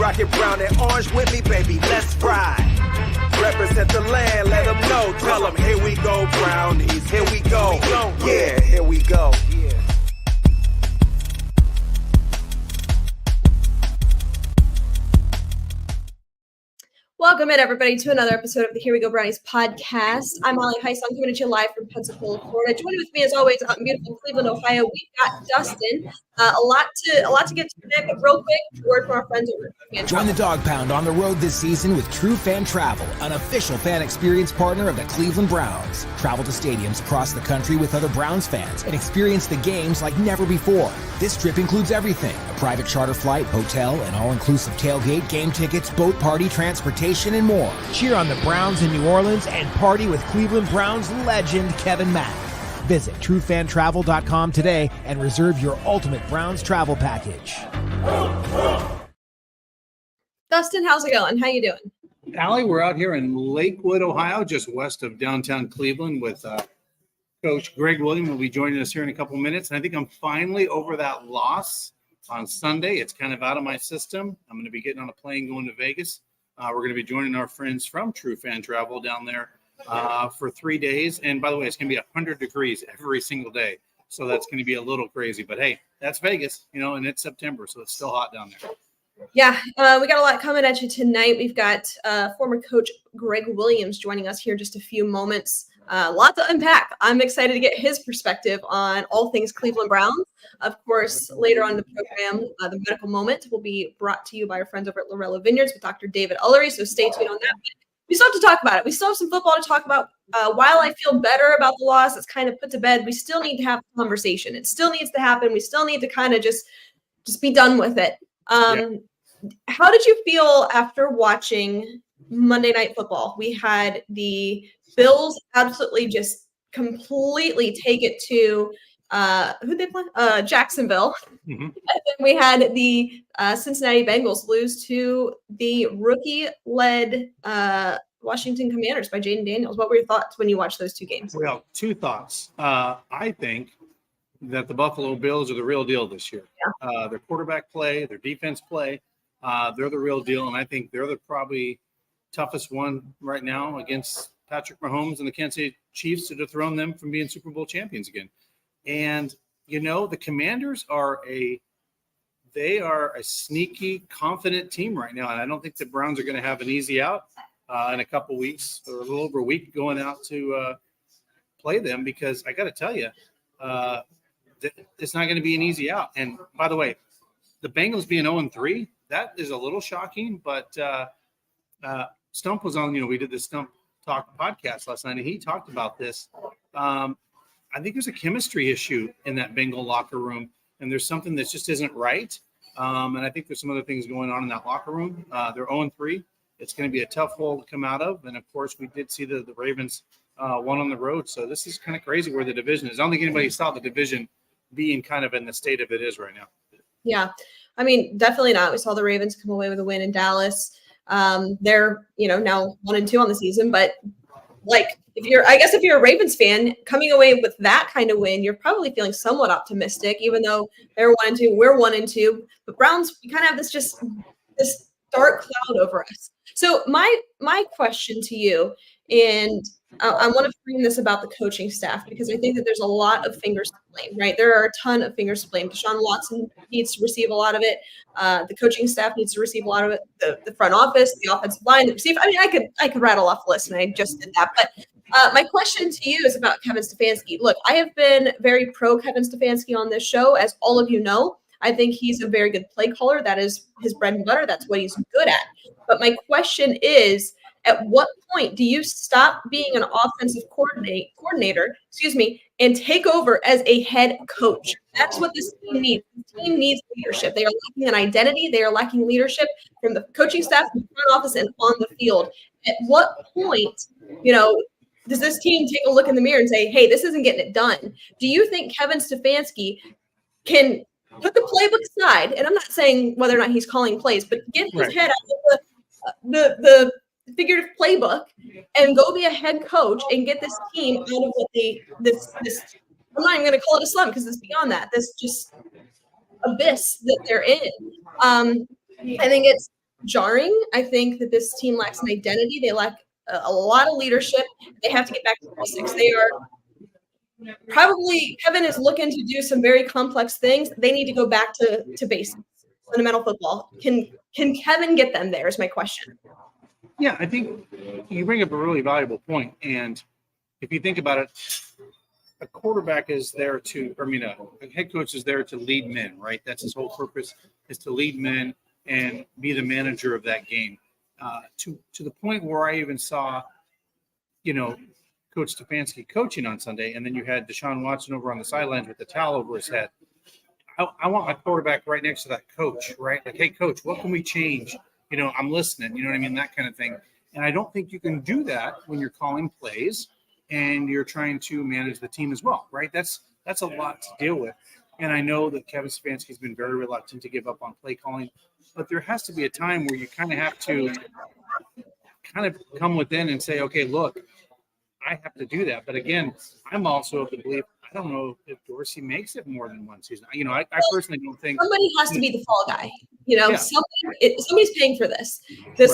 rockin' brown and orange with me, baby, let's ride. Represent the land, let them know, tell them, here we go, Brownies, here we go. Yeah, here we go. Welcome in, everybody, to another episode of the Here We Go Brownies podcast. I'm Molly Heiss. I'm coming to you live from Pensacola, Florida. Joining with me, as always, out in beautiful Cleveland, Ohio, we've got Dustin. A lot to get to today, but real quick, word from our friends over at Join the Dog Pound on the road this season with True Fan Travel, an official fan experience partner of the Cleveland Browns. Travel to stadiums across the country with other Browns fans and experience the games like never before. This trip includes everything: a private charter flight, hotel, an all-inclusive tailgate, game tickets, boat party, transportation, and more. Cheer on the Browns in New Orleans and party with Cleveland Browns legend Kevin Mack. Visit truefantravel.com today and reserve your ultimate Browns travel package. Dustin, how's it going? How you doing? Allie, we're out here in Lakewood, Ohio, just west of downtown Cleveland with Coach Gregg Williams. Will be joining us here in a couple minutes. And I think I'm finally over that loss on Sunday. It's kind of out of my system. I'm going to be getting on a plane going to Vegas. We're going to be joining our friends from True Fan Travel down there for 3 days. And by the way, it's going to be 100 degrees every single day. So that's going to be a little crazy. But hey, that's Vegas, and it's September, so it's still hot down there. Yeah, we got a lot coming at you tonight. We've got former Coach Gregg Williams joining us here in just a few moments. A lot to unpack. I'm excited to get his perspective on all things Cleveland Browns. Of course, later on in the program, the medical moment will be brought to you by our friends over at Lorella Vineyards with Dr. David Ullery, so stay tuned on that. We still have to talk about it. We still have some football to talk about. While I feel better about the loss, it's kind of put to bed, we still need to have a conversation. It still needs to happen. We still need to kind of just be done with it. How did you feel after watching Monday Night Football? We had the Bills absolutely just completely take it to who'd they play? Jacksonville. Mm-hmm. And then we had the Cincinnati Bengals lose to the rookie-led Washington Commanders by Jaden Daniels. What were your thoughts when you watched those two games? Well, two thoughts. I think that the Buffalo Bills are the real deal this year. Yeah. Their quarterback play, their defense play, they're the real deal, and I think they're the probably toughest one right now against Patrick Mahomes and the Kansas City Chiefs to dethrone them from being Super Bowl champions again. And, the Commanders are a sneaky, confident team right now, and I don't think the Browns are going to have an easy out in a couple weeks or a little over a week going out to play them, because I got to tell you, it's not going to be an easy out. And by the way, the Bengals being 0-3, that is a little shocking, but Stump was on, we did the Stump Talk podcast last night, and he talked about this. I think there's a chemistry issue in that Bengal locker room, and there's something that just isn't right. And I think there's some other things going on in that locker room. They're 0-3. It's going to be a tough hole to come out of. And, of course, we did see the Ravens won on the road. So this is kind of crazy where the division is. I don't think anybody saw the division being kind of in the state of it is right now. Yeah. I mean, definitely not. We saw the Ravens come away with a win in Dallas. They're, now 1-2 on the season, but if you're a Ravens fan coming away with that kind of win, you're probably feeling somewhat optimistic, even though they're 1-2, we're 1-2, but Browns, we kind of have this dark cloud over us. So my question to you, and I want to frame this about the coaching staff, because I think that there's a lot of fingers to blame, right? There are a ton of fingers to blame. Deshaun Watson needs to receive a lot of it. The coaching staff needs to receive a lot of it. The front office, the offensive line, the receiver. I mean, I could rattle off the list, and I just did that. But my question to you is about Kevin Stefanski. Look, I have been very pro Kevin Stefanski on this show, as all of you know. I think he's a very good play caller. That is his bread and butter. That's what he's good at. But my question is, at what point do you stop being an offensive coordinator, and take over as a head coach? That's what this team needs. The team needs leadership. They are lacking an identity. They are lacking leadership from the coaching staff, from the front office, and on the field. At what point, does this team take a look in the mirror and say, hey, this isn't getting it done? Do you think Kevin Stefanski can put the playbook aside? And I'm not saying whether or not he's calling plays, but get his head out of the figurative playbook and go be a head coach and get this team out of what this I'm not even going to call it a slump, because it's beyond that, this just abyss that they're in. I think it's jarring. I think that this team lacks an identity. They lack a lot of leadership. They have to get back to basics. They are probably, Kevin is looking to do some very complex things. They need to go back to basics, fundamental football. Can Kevin get them there is my question. Yeah, I think you bring up a really valuable point. And if you think about it, a quarterback is there a head coach is there to lead men, right? That's his whole purpose, is to lead men and be the manager of that game. To the point where I even saw, Coach Stefanski coaching on Sunday, and then you had Deshaun Watson over on the sidelines with the towel over his head. I want my quarterback right next to that coach, right? Like, hey, coach, what can we change? I'm listening, you know what I mean? That kind of thing. And I don't think you can do that when you're calling plays and you're trying to manage the team as well, right? That's a lot to deal with. And I know that Kevin Stefanski has been very reluctant to give up on play calling, but there has to be a time where you kind of have to kind of come within and say, okay, look, I have to do that. But again, I'm also of the belief, I don't know if Dorsey makes it more than one season. I personally don't think somebody has to be the fall guy. Yeah. Somebody's paying for this Right.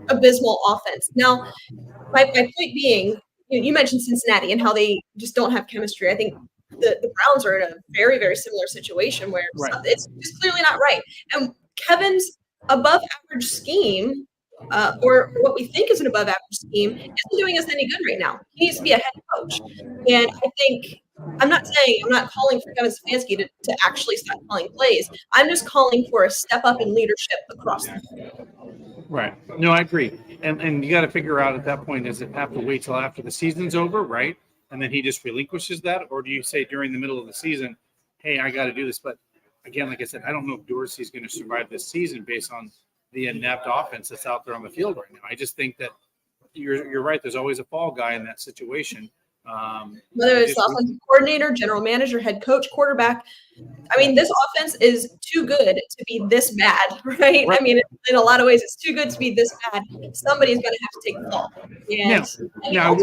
abysmal offense. Now, my point being, you mentioned Cincinnati and how they just don't have chemistry. I think the Browns are in a very, very similar situation where it's just clearly not right. And Kevin's above average scheme, or what we think is an above average scheme, isn't doing us any good right now. He needs to be a head coach. And I think I'm not calling for Kevin Stefanski to actually stop calling plays. I'm just calling for a step up in leadership across the board. Right. No, I agree. And you got to figure out at that point, does it have to wait till after the season's over, right? And then he just relinquishes that? Or do you say during the middle of the season, hey, I got to do this? But again, like I said, I don't know if Dorsey's going to survive this season based on the inept offense that's out there on the field right now. I just think that you're right. There's always a fall guy in that situation. Whether it's the offensive coordinator, general manager, head coach, quarterback. I mean, this offense is too good to be this bad, right? I mean, in a lot of ways, it's too good to be this bad. Somebody's going to have to take the fall. Now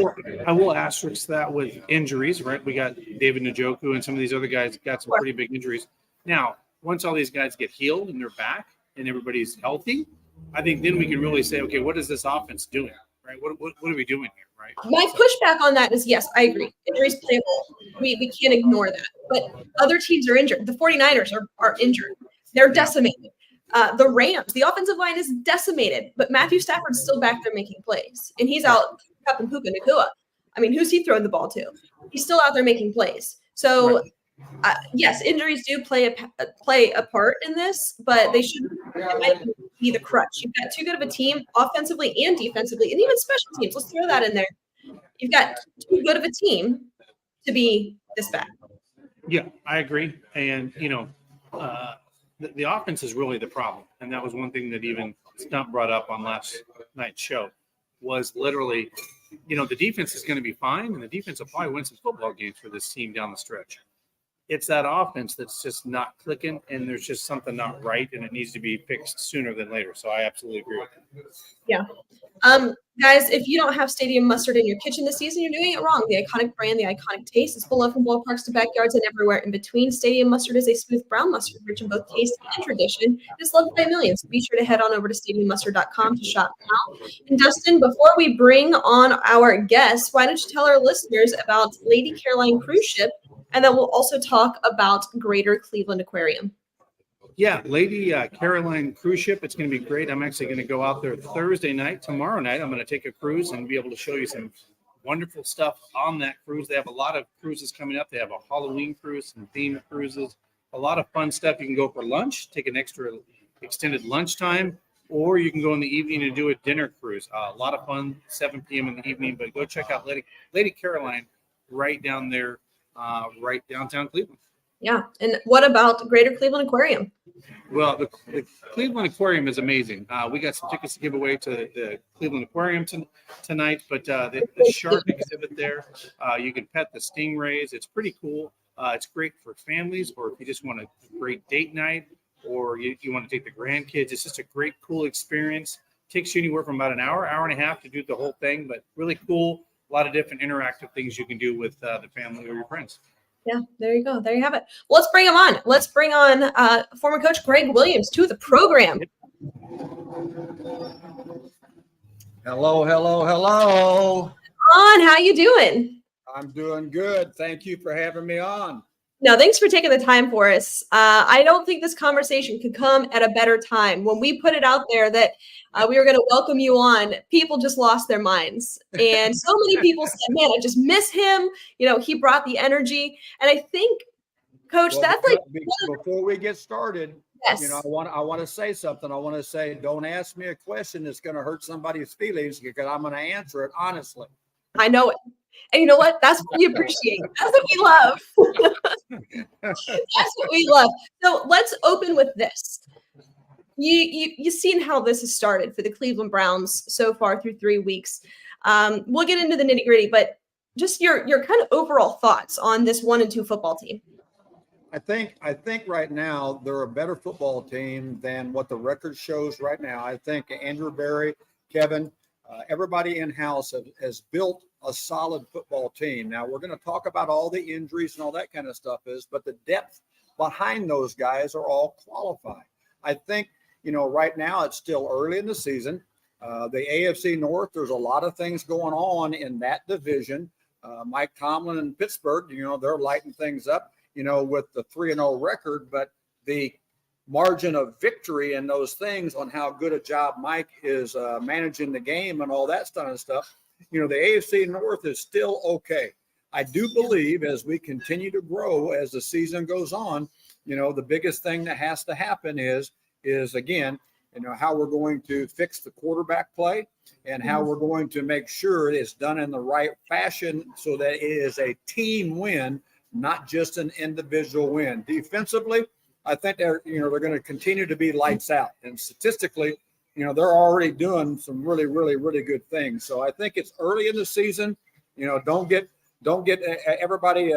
I will asterisk that with injuries, right? We got David Njoku and some of these other guys got some pretty big injuries. Now, once all these guys get healed and they're back and everybody's healthy, I think then we can really say, okay, what is this offense doing, right? What are we doing here, right? My pushback on that is, yes, I agree. Injuries play a role. We can't ignore that. But other teams are injured. The 49ers are injured. They're decimated. The Rams, the offensive line is decimated, but Matthew Stafford's still back there making plays. And he's out up and pooping Nakua. I mean, who's he throwing the ball to? He's still out there making plays. So, yes, injuries do play a part in this, but they shouldn't be the crutch. You've got too good of a team offensively and defensively, and even special teams. Let's throw that in there. You've got too good of a team to be this bad. Yeah, I agree. And, the offense is really the problem. And that was one thing that even Stump brought up on last night's show was literally, the defense is going to be fine, and the defense will probably win some football games for this team down the stretch. It's that offense that's just not clicking, and there's just something not right, and it needs to be fixed sooner than later. So I absolutely agree with that. Yeah. Guys, if you don't have stadium mustard in your kitchen this season, you're doing it wrong. The iconic brand, the iconic taste is beloved from ballparks to backyards and everywhere in between. Stadium mustard is a smooth brown mustard, rich in both taste and tradition. It is loved by millions. Be sure to head on over to stadiummustard.com to shop now. And Dustin, before we bring on our guests, why don't you tell our listeners about Lady Caroline Cruise Ship, and then we'll also talk about Greater Cleveland Aquarium. Yeah, Lady Caroline Cruise Ship. It's going to be great. I'm actually going to go out there Thursday night. Tomorrow night, I'm going to take a cruise and be able to show you some wonderful stuff on that cruise. They have a lot of cruises coming up. They have a Halloween cruise, some themed cruises, a lot of fun stuff. You can go for lunch, take an extra extended lunchtime, or you can go in the evening and do a dinner cruise. A lot of fun, 7 p.m. in the evening. But go check out Lady Caroline right down there, right downtown Cleveland. Yeah. And what about Greater Cleveland Aquarium? Well, the Cleveland Aquarium is amazing. We got some tickets to give away to the Cleveland Aquarium tonight, but the shark exhibit there, you can pet the stingrays. It's pretty cool. It's great for families, or if you just want a great date night, or you want to take the grandkids. It's just a great, cool experience. Takes you anywhere from about an hour and a half to do the whole thing, but really cool. A lot of different interactive things you can do with the family or your friends. Yeah, there you go. There you have it. Well, let's bring him on. Let's bring on former Coach Gregg Williams to the program. Hello, hello, hello. How you doing? I'm doing good. Thank you for having me on. No, thanks for taking the time for us. I don't think this conversation could come at a better time. When we put it out there that we were going to welcome you on, people just lost their minds. And so many people said, man, I just miss him. You know, he brought the energy. And I think, Coach, Well, that's like before we get started, yes. you know, I want to say something. I want to say, don't ask me a question that's going to hurt somebody's feelings, because I'm going to answer it honestly. I know it. And you know what? That's what we appreciate. That's what we love. That's what we love. So let's open with this. You've seen how this has started for the Cleveland Browns so far through 3 weeks. We'll get into the nitty gritty, but just your kind of overall thoughts on this 1-2 football team. I think right now they're a better football team than what the record shows right now. I think Andrew Berry, Kevin, everybody in-house has built a solid football team. Now, we're going to talk about all the injuries and all that kind of stuff but the depth behind those guys are all qualified. I think, you know, right now it's still early in the season. The AFC North, there's a lot of things going on in that division. Mike Tomlin in Pittsburgh, you know, they're lighting things up, you know, with the 3-0 record, but the margin of victory and those things on how good a job Mike is managing the game and all that kind of stuff. You know, the AFC North is still okay. I do believe as we continue to grow as the season goes on, you know, the biggest thing that has to happen is again, you know, how we're going to fix the quarterback play and how we're going to make sure it's done in the right fashion so that it is a team win, not just an individual win. Defensively, I think they're going to continue to be lights out, and statistically, you know, they're already doing some really, really, really good things. So I think it's early in the season. You know, don't get everybody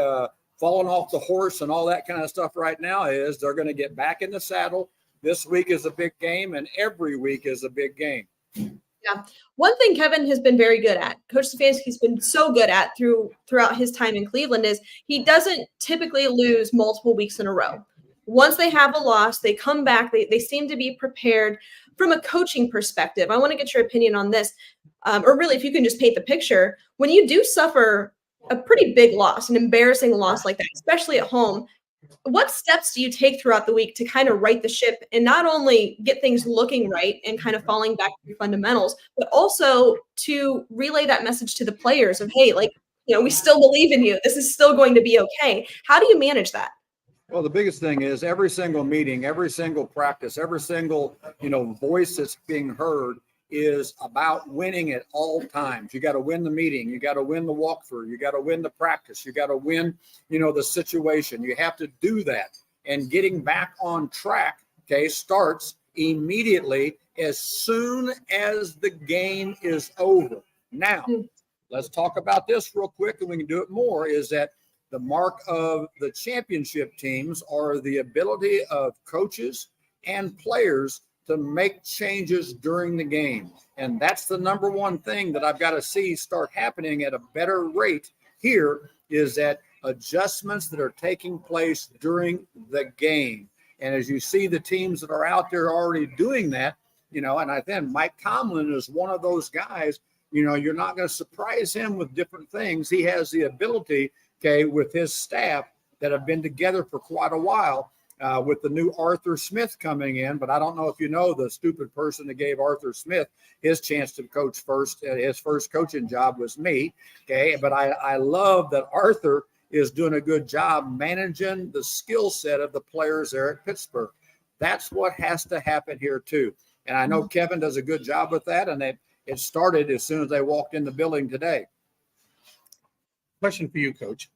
falling off the horse and all that kind of stuff right now. They're going to get back in the saddle. This week is a big game, and every week is a big game. Yeah. One thing Kevin has been very good at, Coach Stefanski's been so good at throughout his time in Cleveland, is he doesn't typically lose multiple weeks in a row. Once they have a loss, they come back. They seem to be prepared from a coaching perspective. I want to get your opinion on this, or really if you can just paint the picture. When you do suffer a pretty big loss, an embarrassing loss like that, especially at home, what steps do you take throughout the week to kind of right the ship and not only get things looking right and kind of falling back to fundamentals, but also to relay that message to the players of, hey, like, you know, we still believe in you. This is still going to be okay. How do you manage that? Well, the biggest thing is every single meeting, every single practice, every single, you know, voice that's being heard is about winning at all times. You got to win the meeting. You got to win the walkthrough. You got to win the practice. You got to win, you know, the situation. You have to do that. And getting back on track, okay, starts immediately as soon as the game is over. Now, let's talk about this real quick, and we can do it more, is that the mark of the championship teams are the ability of coaches and players to make changes during the game. And that's the number one thing that I've got to see start happening at a better rate here, is that adjustments that are taking place during the game. And as you see the teams that are out there already doing that, you know, and I think Mike Tomlin is one of those guys, you know, you're not going to surprise him with different things. He has the ability, okay, with his staff that have been together for quite a while, with the new Arthur Smith coming in. But I don't know if you know the stupid person that gave Arthur Smith his chance to coach first. His first coaching job was me, okay? But I love that Arthur is doing a good job managing the skill set of the players there at Pittsburgh. That's what has to happen here too. And I know Kevin does a good job with that, and it started as soon as they walked in the building today. Question for you, Coach.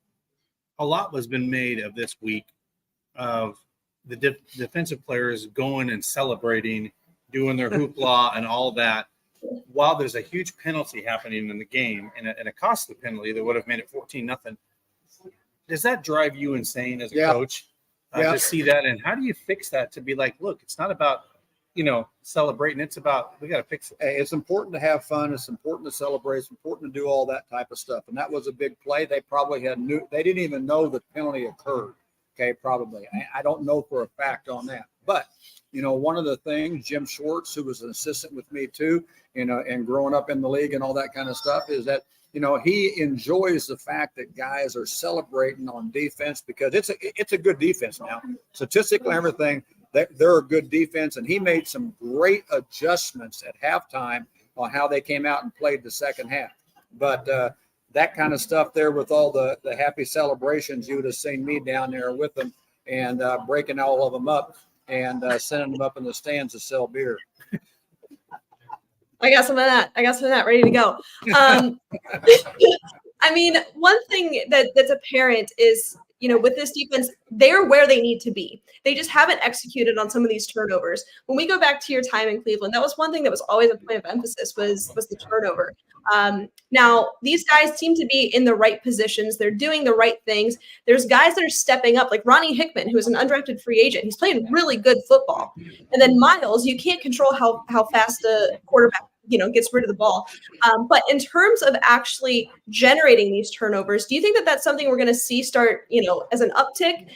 A lot has been made of this week of the defensive players going and celebrating, doing their hoopla and all that, while there's a huge penalty happening in the game and a costly penalty that would have made it 14-0. Does that drive you insane as a coach to see that? And how do you fix that to be like, look, it's not about, you know, celebrating. It's about, we got to fix it. It's important to have fun. It's important to celebrate. It's important to do all that type of stuff. And that was a big play. They probably they didn't even know the penalty occurred. Okay, probably. I don't know for a fact on that. But, one of the things, Jim Schwartz, who was an assistant with me too, and growing up in the league and all that kind of stuff, is that, he enjoys the fact that guys are celebrating on defense because it's a good defense now. Statistically, everything, they're a good defense. And he made some great adjustments at halftime on how they came out and played the second half. But that kind of stuff there with all the happy celebrations, you would have seen me down there with them and breaking all of them up and sending them up in the stands to sell beer. I got some of that. Ready to go. I mean, one thing that's apparent is, with this defense, they're where they need to be. They just haven't executed on some of these turnovers. When we go back to your time in Cleveland, that was one thing that was always a point of emphasis was the turnover. Now, these guys seem to be in the right positions. They're doing the right things. There's guys that are stepping up, like Ronnie Hickman, who is an undrafted free agent. He's playing really good football. And then Miles, you can't control how fast the quarterback gets rid of the ball. But in terms of actually generating these turnovers, do you think that that's something we're going to see start, as an uptick?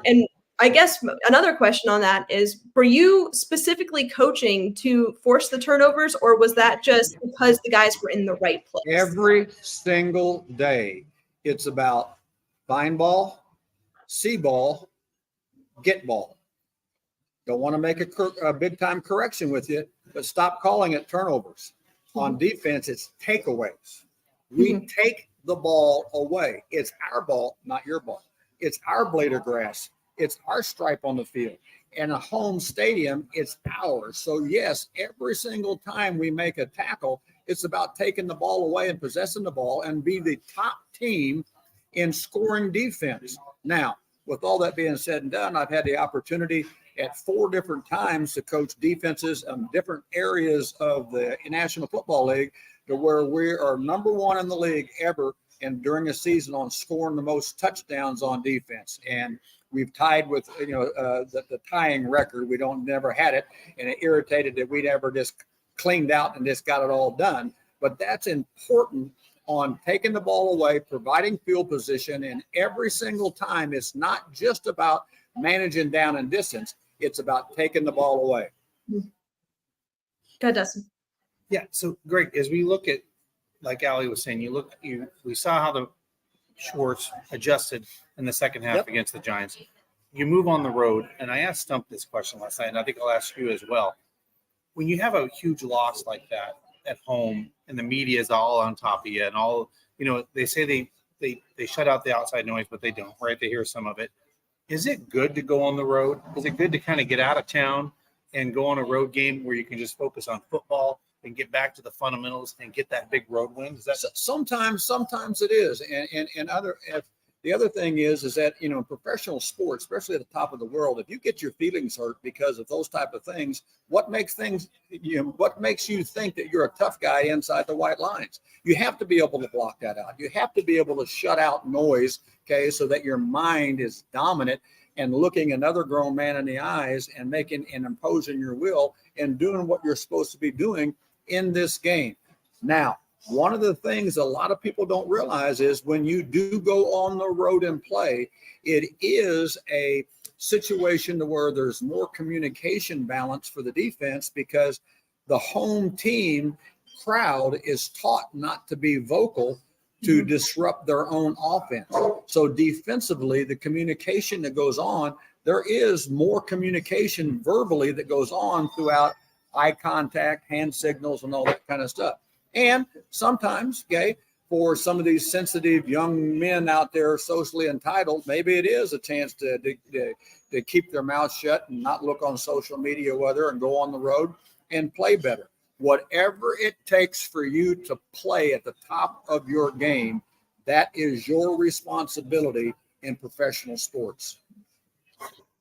And I guess another question on that is, were you specifically coaching to force the turnovers, or was that just because the guys were in the right place? Every single day, it's about find ball, see ball, get ball. Don't want to make a big time correction with you, but stop calling it turnovers. On defense, it's takeaways. We take the ball away. It's our ball, not your ball. It's our blade of grass. It's our stripe on the field. In a home stadium, it's ours. So yes, every single time we make a tackle, it's about taking the ball away and possessing the ball and be the top team in scoring defense. Now, with all that being said and done, I've had the opportunity at 4 different times to coach defenses in different areas of the National Football League, to where we are number 1 in the league ever and during a season on scoring the most touchdowns on defense. And we've tied with the tying record. We never had it, and it irritated that we never just cleaned out and just got it all done. But that's important on taking the ball away, providing field position, and every single time it's not just about managing down and distance. It's about taking the ball away. Go ahead, Dustin. Yeah. So, Greg, as we look at, like Ali was saying, we saw how the Schwartz adjusted in the second half against the Giants. You move on the road, and I asked Stump this question last night, and I think I'll ask you as well. When you have a huge loss like that at home, and the media is all on top of you, and all, they say they shut out the outside noise, but they don't, right? They hear some of it. Is it good to go on the road? Is it good to kind of get out of town and go on a road game where you can just focus on football and get back to the fundamentals and get that big road win? Is that sometimes it is, the other thing is that in professional sports, especially at the top of the world, if you get your feelings hurt because of those type of things, what makes you think that you're a tough guy inside the white lines? You have to be able to block that out. You have to be able to shut out noise, okay, so that your mind is dominant and looking another grown man in the eyes and making and imposing your will and doing what you're supposed to be doing in this game. Now, one of the things a lot of people don't realize is when you do go on the road and play, it is a situation to where there's more communication balance for the defense, because the home team crowd is taught not to be vocal to disrupt their own offense. So defensively, the communication that goes on, there is more communication verbally that goes on throughout eye contact, hand signals, and all that kind of stuff. And sometimes, okay, for some of these sensitive young men out there, socially entitled, maybe it is a chance to keep their mouth shut and not look on social media and go on the road and play better. Whatever it takes for you to play at the top of your game, that is your responsibility in professional sports.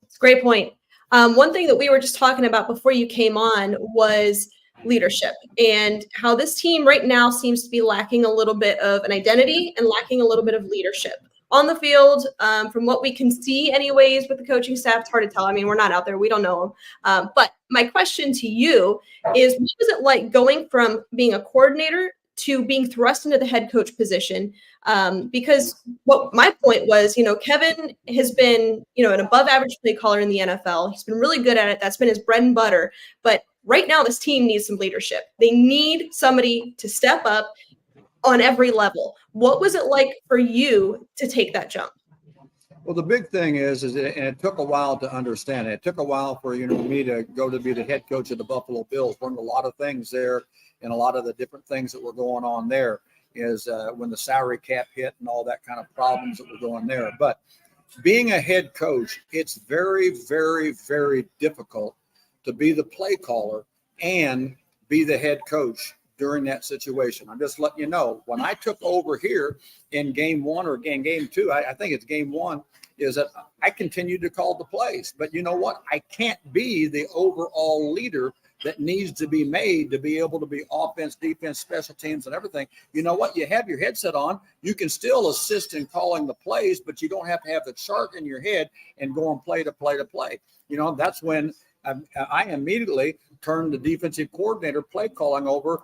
It's a great point. One thing that we were just talking about before you came on was leadership, and how this team right now seems to be lacking a little bit of an identity and lacking a little bit of leadership on the field. From what we can see anyways with the coaching staff, it's hard to tell. I mean, we're not out there. We don't know them. But my question to you is, what was it like going from being a coordinator to being thrust into the head coach position. Because what my point was, Kevin has been, an above average play caller in the NFL. He's been really good at it. That's been his bread and butter. But right now, this team needs some leadership. They need somebody to step up on every level. What was it like for you to take that jump? Well, the big thing is and it took a while to understand it. It took a while for, me to go to be the head coach of the Buffalo Bills. Learned a lot of things there, and a lot of the different things that were going on there is when the salary cap hit and all that kind of problems that were going there. But being a head coach, it's very, very, very difficult to be the play caller and be the head coach during that situation. I'm just letting you know, when I took over here in game 1 or game 2, I think it's game 1, is that I continued to call the plays. But you know what? I can't be the overall leader that needs to be made to be able to be offense, defense, special teams, and everything. You know what? You have your headset on. You can still assist in calling the plays, but you don't have to have the chart in your head and go on play to play to play. That's when I immediately turned the defensive coordinator play calling over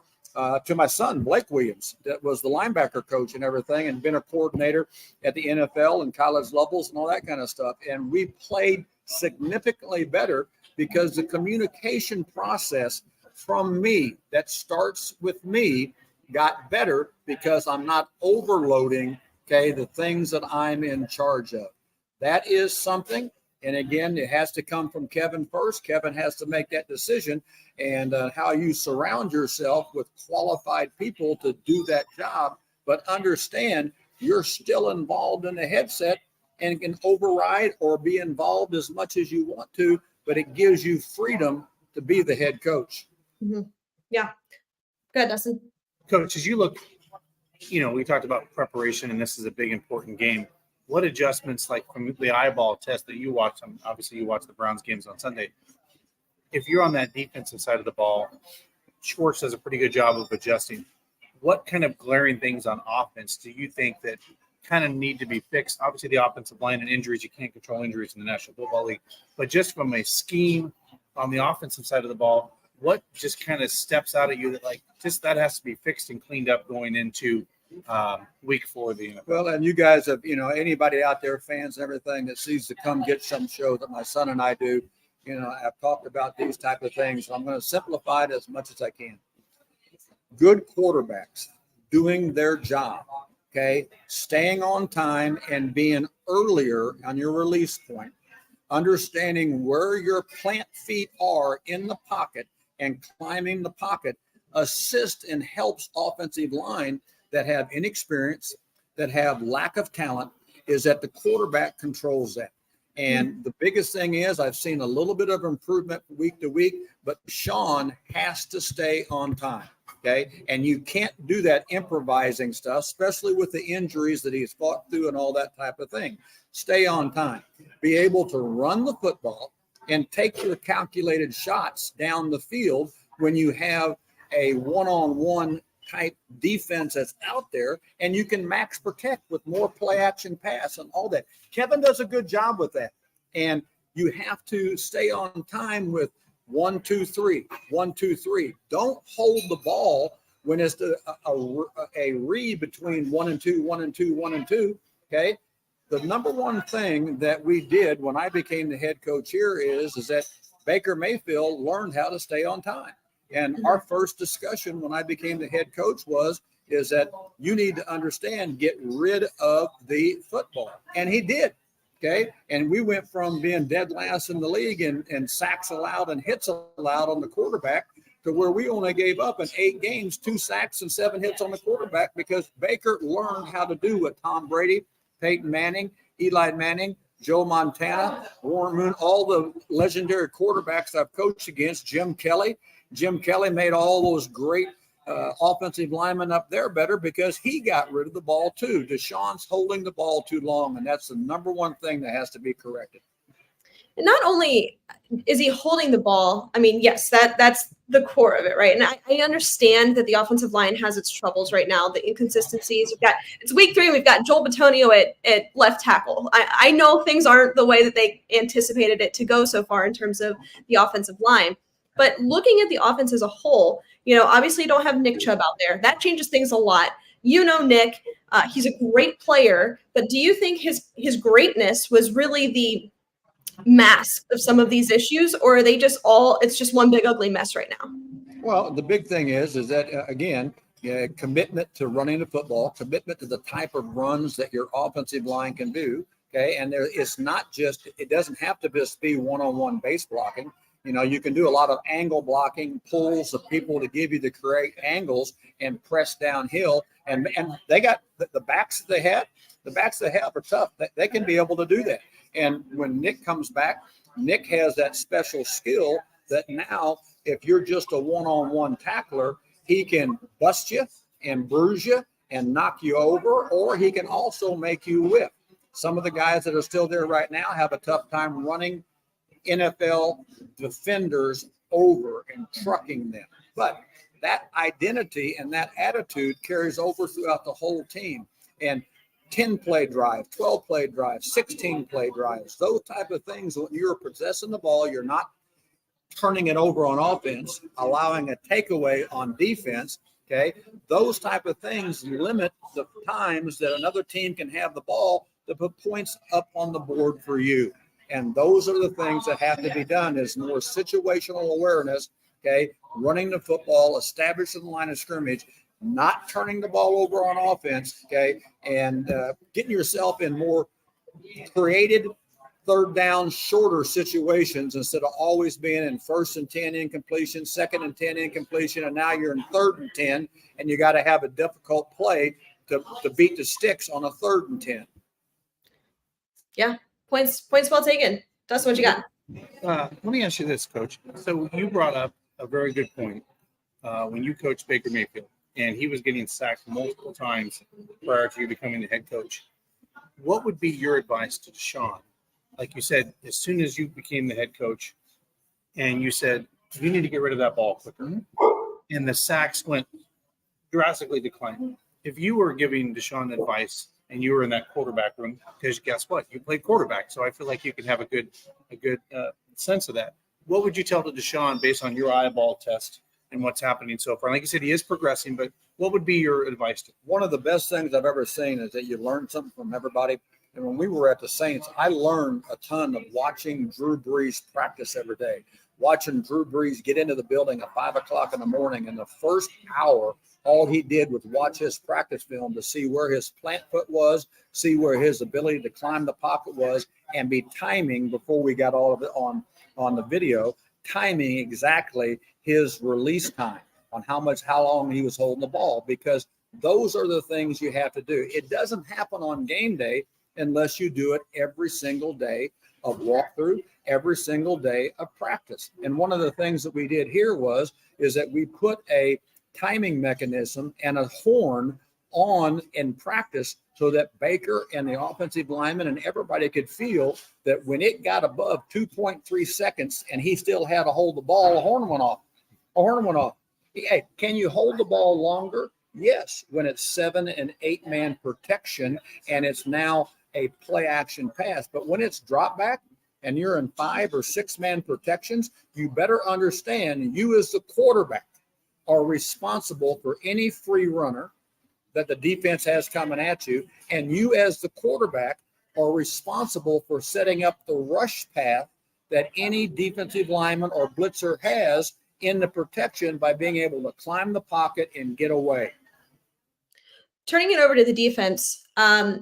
to my son, Blake Williams, that was the linebacker coach and everything, and been a coordinator at the NFL and college levels and all that kind of stuff. And we played significantly better because the communication process from me that starts with me got better because I'm not overloading, the things that I'm in charge of. That is something. And again, it has to come from Kevin first. Kevin has to make that decision, and how you surround yourself with qualified people to do that job. But understand you're still involved in the headset and can override or be involved as much as you want to, but it gives you freedom to be the head coach. Mm-hmm. Yeah. Go ahead, Dustin. Coach, as you look, we talked about preparation, and this is a big, important game. What adjustments, like from the eyeball test that you watch, obviously you watch the Browns games on Sunday, if you're on that defensive side of the ball, Schwartz does a pretty good job of adjusting. What kind of glaring things on offense do you think that kind of need to be fixed? Obviously the offensive line and injuries, you can't control injuries in the National Football League, but just from a scheme on the offensive side of the ball, what just kind of steps out at you that that has to be fixed and cleaned up going into week 4 of the NFL? Well, and you guys have, anybody out there, fans and everything that sees the Come Get Some show that my son and I do, I've talked about these type of things. I'm going to simplify it as much as I can. Good quarterbacks doing their job, staying on time and being earlier on your release point, understanding where your plant feet are in the pocket and climbing the pocket, assist and helps offensive line that have inexperience, that have lack of talent, is that the quarterback controls that. And the biggest thing is I've seen a little bit of improvement week to week, but Sean has to stay on time, And you can't do that improvising stuff, especially with the injuries that he's fought through and all that type of thing. Stay on time. Be able to run the football and take your calculated shots down the field when you have a one-on-one type defense that's out there, and you can max protect with more play action pass and all that. Kevin does a good job with that. And you have to stay on time with 1, 2, 3, 1, 2, 3. Don't hold the ball when it's a read between 1 and 2, 1 and 2, 1 and 2. The number one thing that we did when I became the head coach here is that Baker Mayfield learned how to stay on time. And our first discussion when I became the head coach is that you need to understand, get rid of the football. And he did. And we went from being dead last in the league and sacks allowed and hits allowed on the quarterback to where we only gave up in 8 games, 2 sacks and 7 hits on the quarterback, because Baker learned how to do what Tom Brady, Peyton Manning, Eli Manning, Joe Montana, Warren Moon, all the legendary quarterbacks I've coached against, Jim Kelly. Jim Kelly made all those great offensive linemen up there better because he got rid of the ball too. Deshaun's holding the ball too long, and that's the number one thing that has to be corrected. And not only is he holding the ball, I mean, yes, that's the core of it, right? And I understand that the offensive line has its troubles right now, the inconsistencies. It's week 3, and we've got Joel Bitonio at left tackle. I know things aren't the way that they anticipated it to go so far in terms of the offensive line. But looking at the offense as a whole, obviously you don't have Nick Chubb out there. That changes things a lot. Nick, he's a great player, but do you think his greatness was really the mask of some of these issues, or are they just it's just one big ugly mess right now? Well, the big thing is that, again, commitment to running the football, commitment to the type of runs that your offensive line can do. Okay. And it doesn't have to just be one-on-one base blocking. You can do a lot of angle blocking, pulls of people to give you the correct angles and press downhill. And they got the backs they have are tough. They can be able to do that. And when Nick comes back, Nick has that special skill that now, if you're just a one-on-one tackler, he can bust you and bruise you and knock you over, or he can also make you whip. Some of the guys that are still there right now have a tough time running NFL defenders over and trucking them. But that identity and that attitude carries over throughout the whole team. And 10-play drive, 12-play drive, 16-play drives, those type of things, when you're possessing the ball, you're not turning it over on offense, allowing a takeaway on defense, okay? Those type of things limit the times that another team can have the ball to put points up on the board for you. And those are the things that have to be done, is more situational awareness, okay? Running the football, establishing the line of scrimmage, not turning the ball over on offense, okay? And getting yourself in more created third down, shorter situations instead of always being in 1st and 10 incompletion, 2nd and 10 incompletion, and now you're in 3rd and 10, and you got to have a difficult play to beat the sticks on a 3rd and 10. Yeah, points well taken. Dustin, what you got? Let me ask you this, Coach. So you brought up a very good point when you coached Baker Mayfield, and he was getting sacked multiple times prior to you becoming the head coach. What would be your advice to Deshaun? Like you said, as soon as you became the head coach and you said, you need to get rid of that ball quicker, and the sacks went drastically declining. If you were giving Deshaun advice and you were in that quarterback room, because guess what? You played quarterback. So I feel like you can have a good sense of that. What would you tell to Deshaun based on your eyeball test and what's happening so far? Like you said, he is progressing, but what would be your advice to him? One of the best things I've ever seen is that you learn something from everybody. And when we were at the Saints, I learned a ton of watching Drew Brees practice every day, watching Drew Brees get into the building at 5 o'clock in the morning. And the first hour, all he did was watch his practice film to see where his plant foot was, see where his ability to climb the pocket was, and be timing, before we got all of it on the video, timing exactly his release time on how long he was holding the ball, because those are the things you have to do. It doesn't happen on game day unless you do it every single day of walkthrough, every single day of practice. And one of the things that we did here is that we put a timing mechanism and a horn on in practice so that Baker and the offensive lineman and everybody could feel that when it got above 2.3 seconds and he still had to hold the ball, a horn went off. Hey, can you hold the ball longer? Yes, when it's 7 and 8 man protection and it's now a play action pass. But when it's drop back and you're in 5 or 6 man protections, you better understand you as the quarterback are responsible for any free runner that the defense has coming at you. And you as the quarterback are responsible for setting up the rush path that any defensive lineman or blitzer has in the protection by being able to climb the pocket and get away. Turning it over to the defense, I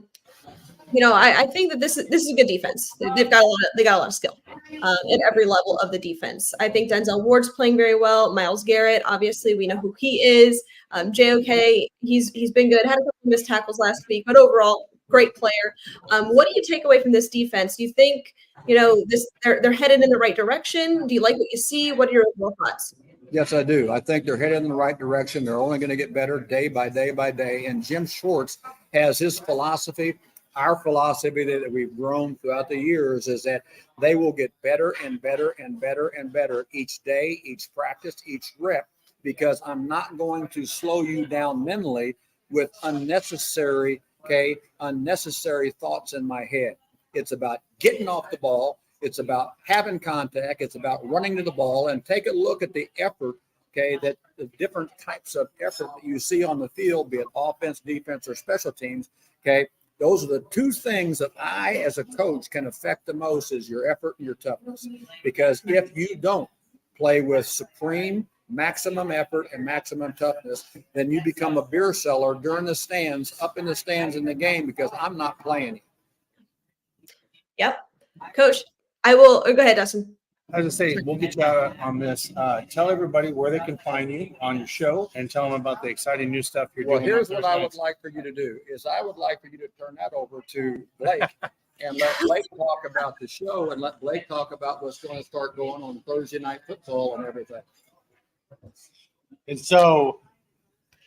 think that this is a good defense. They got a lot of skill at every level of the defense. I think Denzel Ward's playing very well. Myles Garrett, obviously, we know who he is. JOK, he's been good. Had a couple of missed tackles last week, but overall, great player. What do you take away from this defense? Do you think they're headed in the right direction? Do you like what you see? What are your overall thoughts? Yes, I do. I think they're headed in the right direction. They're only going to get better day by day by day. And Jim Schwartz has his philosophy. Our philosophy that we've grown throughout the years is that they will get better and better and better and better each day, each practice, each rep, because I'm not going to slow you down mentally with unnecessary thoughts in my head. It's about getting off the ball. It's about having contact. It's about running to the ball, and take a look at the effort, okay, that the different types of effort that you see on the field, be it offense, defense, or special teams, okay. Those are the two things that I, as a coach, can affect the most is your effort and your toughness. Because if you don't play with supreme, maximum effort and maximum toughness, then you become a beer seller during the stands, up in the stands in the game, because I'm not playing. Yep. Coach, I will go ahead, Dustin. I was gonna say, we'll get you out on this. Tell everybody where they can find you on your show, and tell them about the exciting new stuff you're doing. Well, here's what I would like for you to do is I would like for you to turn that over to Blake and let Blake talk about the show, and let Blake talk about what's going to start going on Thursday Night Football and everything. And so,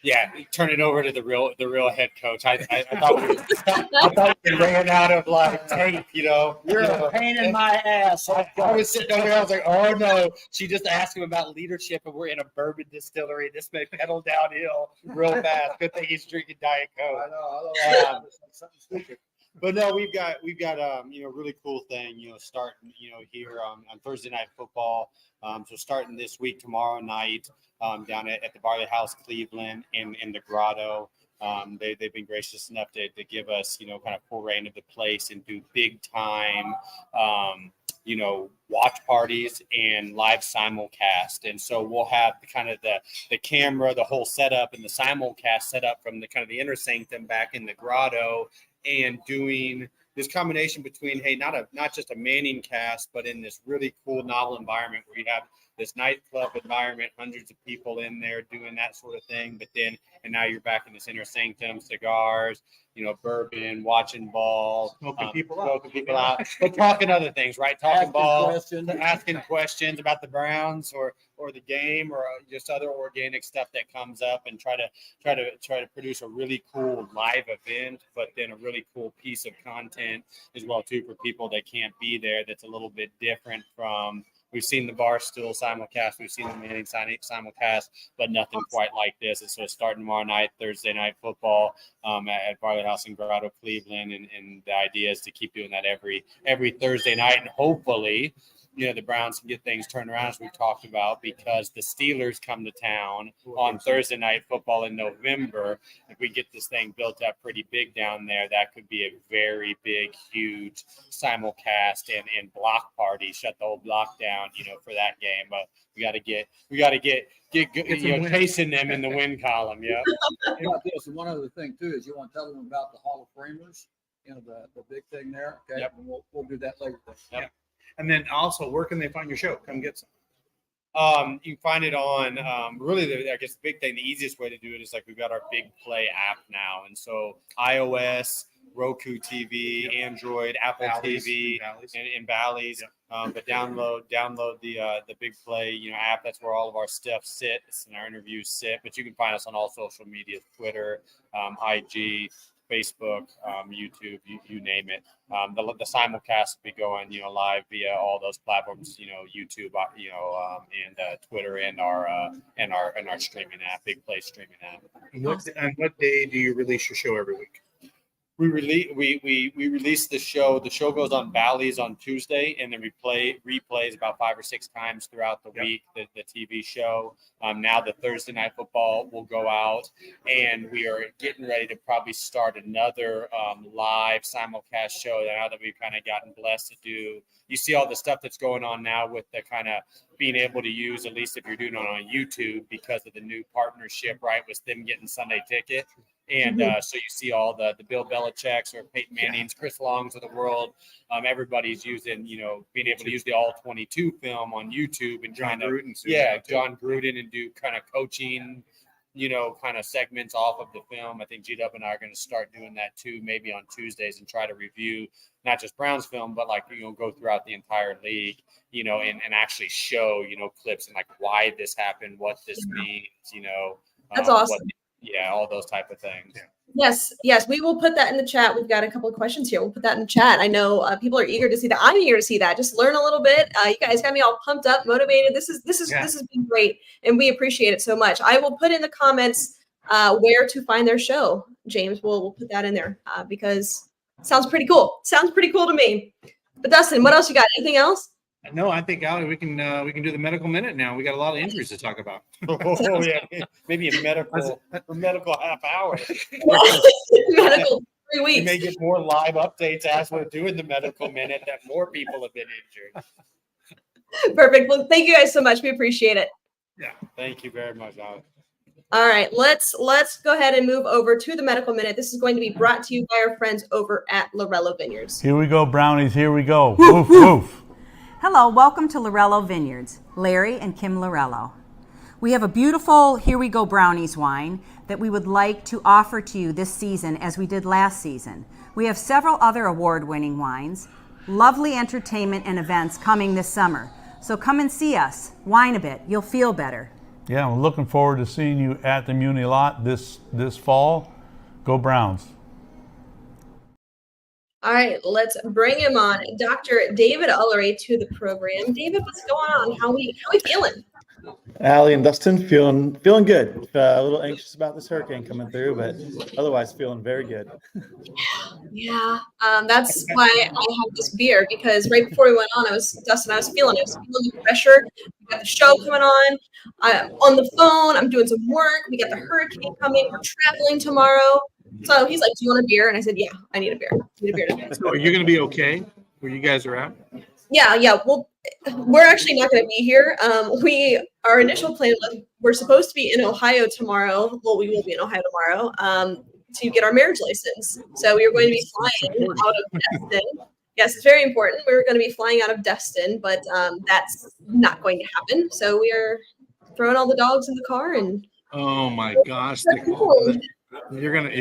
yeah, turn it over to the real head coach. I thought we ran out of like tape, you know. You're a pain in my ass. I was sitting over there. I was like, oh no. She just asked him about leadership, and we're in a bourbon distillery. This may pedal downhill real fast. Good thing he's drinking Diet Coke. I know. Something stupid. But no, we've got really cool thing, starting, here on Thursday Night Football. So starting this week, tomorrow night, down at the Barley House, Cleveland, in the Grotto. They've been gracious enough to give us, kind of full reign of the place and do big time, watch parties and live simulcast. And so we'll have the camera, the whole setup, and the simulcast set up from the kind of the inner sanctum back in the Grotto, and doing this combination between, hey, not just a Manning cast, but in this really cool novel environment where you have this nightclub environment, hundreds of people in there doing that sort of thing. But then, and now you're back in this inner sanctum, cigars, bourbon, watching ball, Smoking people out, but talking other things, right? Talking Asking ball, questions. asking questions about the Browns or the game, or just other organic stuff that comes up, and try to produce a really cool live event, but then a really cool piece of content as well too for people that can't be there. That's a little bit different from. We've seen the Barstool simulcast. We've seen the Manning simulcast, but nothing quite like this. And so it's starting tomorrow night, Thursday Night Football, at Barley House in Grotto, Cleveland. And the idea is to keep doing that every Thursday night. And hopefully, the Browns can get things turned around, as we talked about, because the Steelers come to town on Thursday Night Football in November. If we get this thing built up pretty big down there, that could be a very big, huge simulcast and block party. Shut the whole block down, for that game. But we got to get chasing them in the win column. Yeah. This, and one other thing too is you want to tell them about the Hall of Framers, the big thing there. Okay, Yep. And we'll do that later. Yep. And then also, where can they find your show? Come get some. You can find it on really the big thing. The easiest way to do it is we've got our Big Play app now, and so iOS, Roku TV, Android, Apple TV, and Bally's. Yep. But download the Big Play app. That's where all of our stuff sits and our interviews sit. But you can find us on all social media: Twitter, IG, Facebook, YouTube, you name it. The simulcast will be going, live via all those platforms, YouTube, and Twitter, and our streaming app, Big Play streaming app. And what day do you release your show every week? We release the show. The show goes on Bally's on Tuesday, and then replays about 5 or 6 times throughout the week. The TV show. Now the Thursday Night Football will go out, and we are getting ready to probably start another live simulcast show. Now that we've kind of gotten blessed to do. You see all the stuff that's going on now with the kind of being able to use, at least if you're doing it on YouTube, because of the new partnership, right, with them getting Sunday Ticket. And so you see all the Bill Belichick's or Peyton Manning's, Chris Long's of the world. Everybody's using, being able to use the All-22 film on YouTube and John Gruden. John Gruden, and do kind of coaching, kind of segments off of the film. I think G-Dub and I are going to start doing that too, maybe on Tuesdays, and try to review not just Browns film, but go throughout the entire league, and actually show, clips and why this happened, what this means, That's awesome. All those type of things. Yeah. Yes, we will put that in the chat. We've got a couple of questions here. We'll put that in the chat. I know people are eager to see that. I'm eager to see that. Just learn a little bit. You guys got me all pumped up, motivated. This has been great, and we appreciate it so much. I will put in the comments where to find their show. James, we'll put that in there because sounds pretty cool. Sounds pretty cool to me. But Dustin, what else you got? Anything else? No, I think, Allie, we can do the medical minute now. We got a lot of injuries to talk about. Oh yeah, maybe a medical half hour. Medical 3 We weeks. may get more live updates as we're doing the medical minute that more people have been injured. Perfect. Well, thank you guys so much. We appreciate it. Yeah. Thank you very much, Alex. All right, let's go ahead and move over to the medical minute. This is going to be brought to you by our friends over at Lorello Vineyards. Here we go, Brownies. Here we go. Woof, woof. Hello, welcome to Lorello Vineyards, Larry and Kim Lorello. We have a beautiful Here We Go Brownies wine that we would like to offer to you this season as we did last season. We have several other award-winning wines, lovely entertainment and events coming this summer. So come and see us, wine a bit, you'll feel better. Yeah, I'm looking forward to seeing you at the Muni lot this fall. Go Browns. All right, let's bring him on. Dr. David Ullery to the program. David, what's going on? How we feeling? Allie and Dustin, feeling good. A little anxious about this hurricane coming through, but otherwise feeling very good. Yeah, that's why I have this beer, because right before we went on, I was feeling the pressure. We got the show coming on. I'm on the phone. I'm doing some work. We got the hurricane coming. We're traveling tomorrow. So he's like, "Do you want a beer?" And I said, "Yeah, I need a beer. I need a beer today." So are you going to be okay where you guys are at? Yeah. Well, we're actually not going to be here. Our initial plan was we're supposed to be in Ohio tomorrow. Well, we will be in Ohio tomorrow to get our marriage license. So we were going to be flying out of Destin. Yes, it's very important. We were going to be flying out of Destin, but that's not going to happen. So we are throwing all the dogs in the car and. Oh my gosh. You're gonna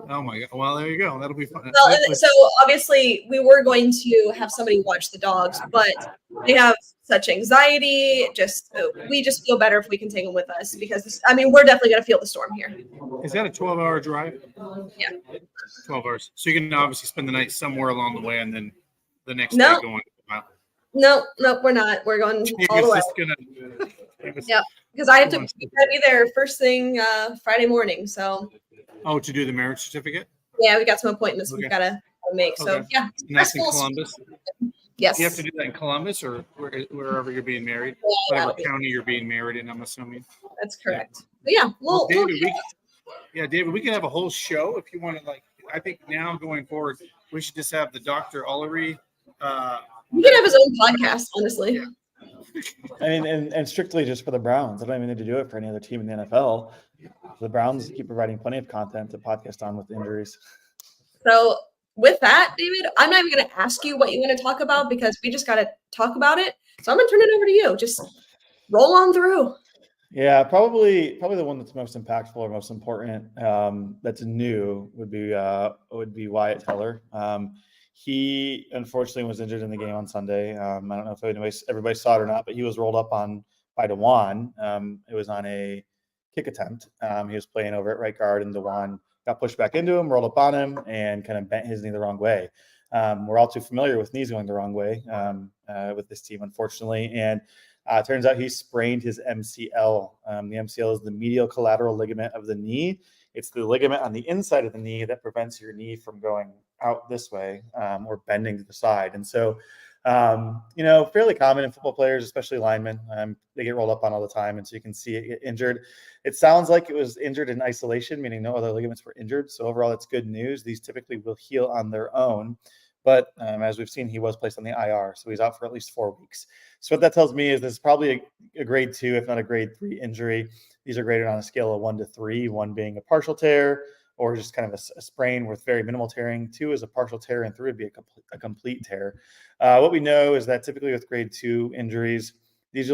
oh my god. Well, there you go. That'll be fun. Well, so obviously we were going to have somebody watch the dogs, but they have such anxiety. We just feel better if we can take them with us, because we're definitely gonna feel the storm here. Is that a 12-hour drive? Yeah. 12 hours. So you can obviously spend the night somewhere along the way, and then the next day going. Wow. No, we're not. We're going all the way. Yeah, because I have to be there first thing Friday morning. So. Oh, to do the marriage certificate? Yeah, we got some appointments we've got to make. So Okay. yeah. And that's in Columbus. Yes. You have to do that in Columbus or wherever you're being married, whatever county you're being married in, I'm assuming. That's correct. But yeah, David, we can have a whole show if you want to. I think now going forward, we should just have the Dr. Ullery. He can have his own podcast, honestly. I mean, and strictly just for the Browns. I don't even need to do it for any other team in the NFL. The Browns keep providing plenty of content to podcast on with injuries. So with that, David, I'm not even going to ask you what you want to talk about, because we just got to talk about it. So I'm going to turn it over to you. Just roll on through. Yeah, probably the one that's most impactful or most important that's new would be Wyatt Teller. He unfortunately was injured in the game on Sunday. I don't know if everybody saw it or not, but he was rolled up by Dewan. It was on a kick attempt. He was playing over at right guard, and Dewan got pushed back into him, rolled up on him, and kind of bent his knee the wrong way. We're all too familiar with knees going the wrong way with this team, unfortunately. And turns out he sprained his MCL. The MCL is the medial collateral ligament of the knee. It's the ligament on the inside of the knee that prevents your knee from going out this way or bending to the side. And so, fairly common in football players, especially linemen. They get rolled up on all the time, and so you can see it get injured. It sounds like it was injured in isolation, meaning no other ligaments were injured. So overall, it's good news. These typically will heal on their own. But as we've seen, he was placed on the IR, so he's out for at least 4 weeks. So what that tells me is this is probably a grade 2, if not a grade 3 injury. These are graded on a scale of 1 to 3, 1 being a partial tear or just kind of a sprain with very minimal tearing. 2 is a partial tear, and 3 would be a complete tear. What we know is that typically with grade 2 injuries, these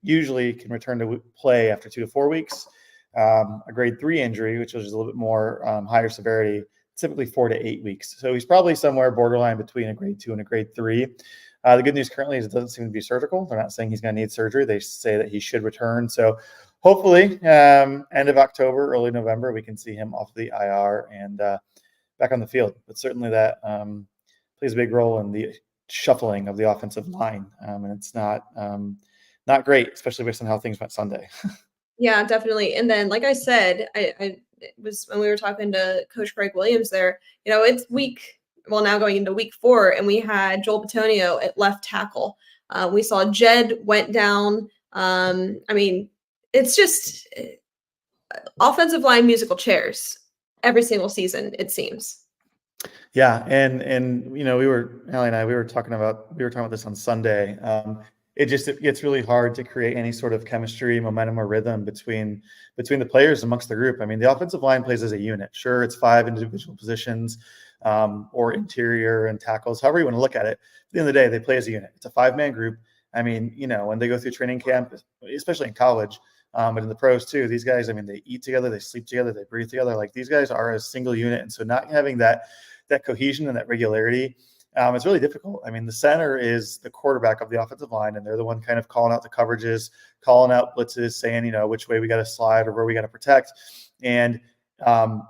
usually can return to play after 2 to 4 weeks. A grade 3 injury, which is a little bit more higher severity, typically 4 to 8 weeks. So he's probably somewhere borderline between a grade 2 and a grade 3. The good news currently is it doesn't seem to be surgical. They're not saying he's going to need surgery. They say that he should return. So hopefully end of October, early November, we can see him off the IR and back on the field. But certainly that plays a big role in the shuffling of the offensive line. And it's not great, especially based on how things went Sunday. Yeah, definitely. And then, like I said, it was when we were talking to Coach Gregg Williams there, it's week well, now going into week 4, and we had Joel Bitonio at left tackle. We saw Jed went down. I mean, it's just offensive line musical chairs every single season, it seems. Yeah, and Allie and I we were talking about this on Sunday. It gets really hard to create any sort of chemistry, momentum, or rhythm between the players amongst the group. I mean, the offensive line plays as a unit. Sure, it's 5 individual positions, or interior and tackles, however you want to look at it. At the end of the day, they play as a unit. It's a 5-man group. I mean, when they go through training camp, especially in college, but in the pros too, these guys, I mean, they eat together, they sleep together, they breathe together. Like, these guys are a single unit. And so not having that cohesion and that regularity, it's really difficult. I mean, the center is the quarterback of the offensive line, and they're the one kind of calling out the coverages, calling out blitzes, saying, which way we got to slide or where we got to protect. And,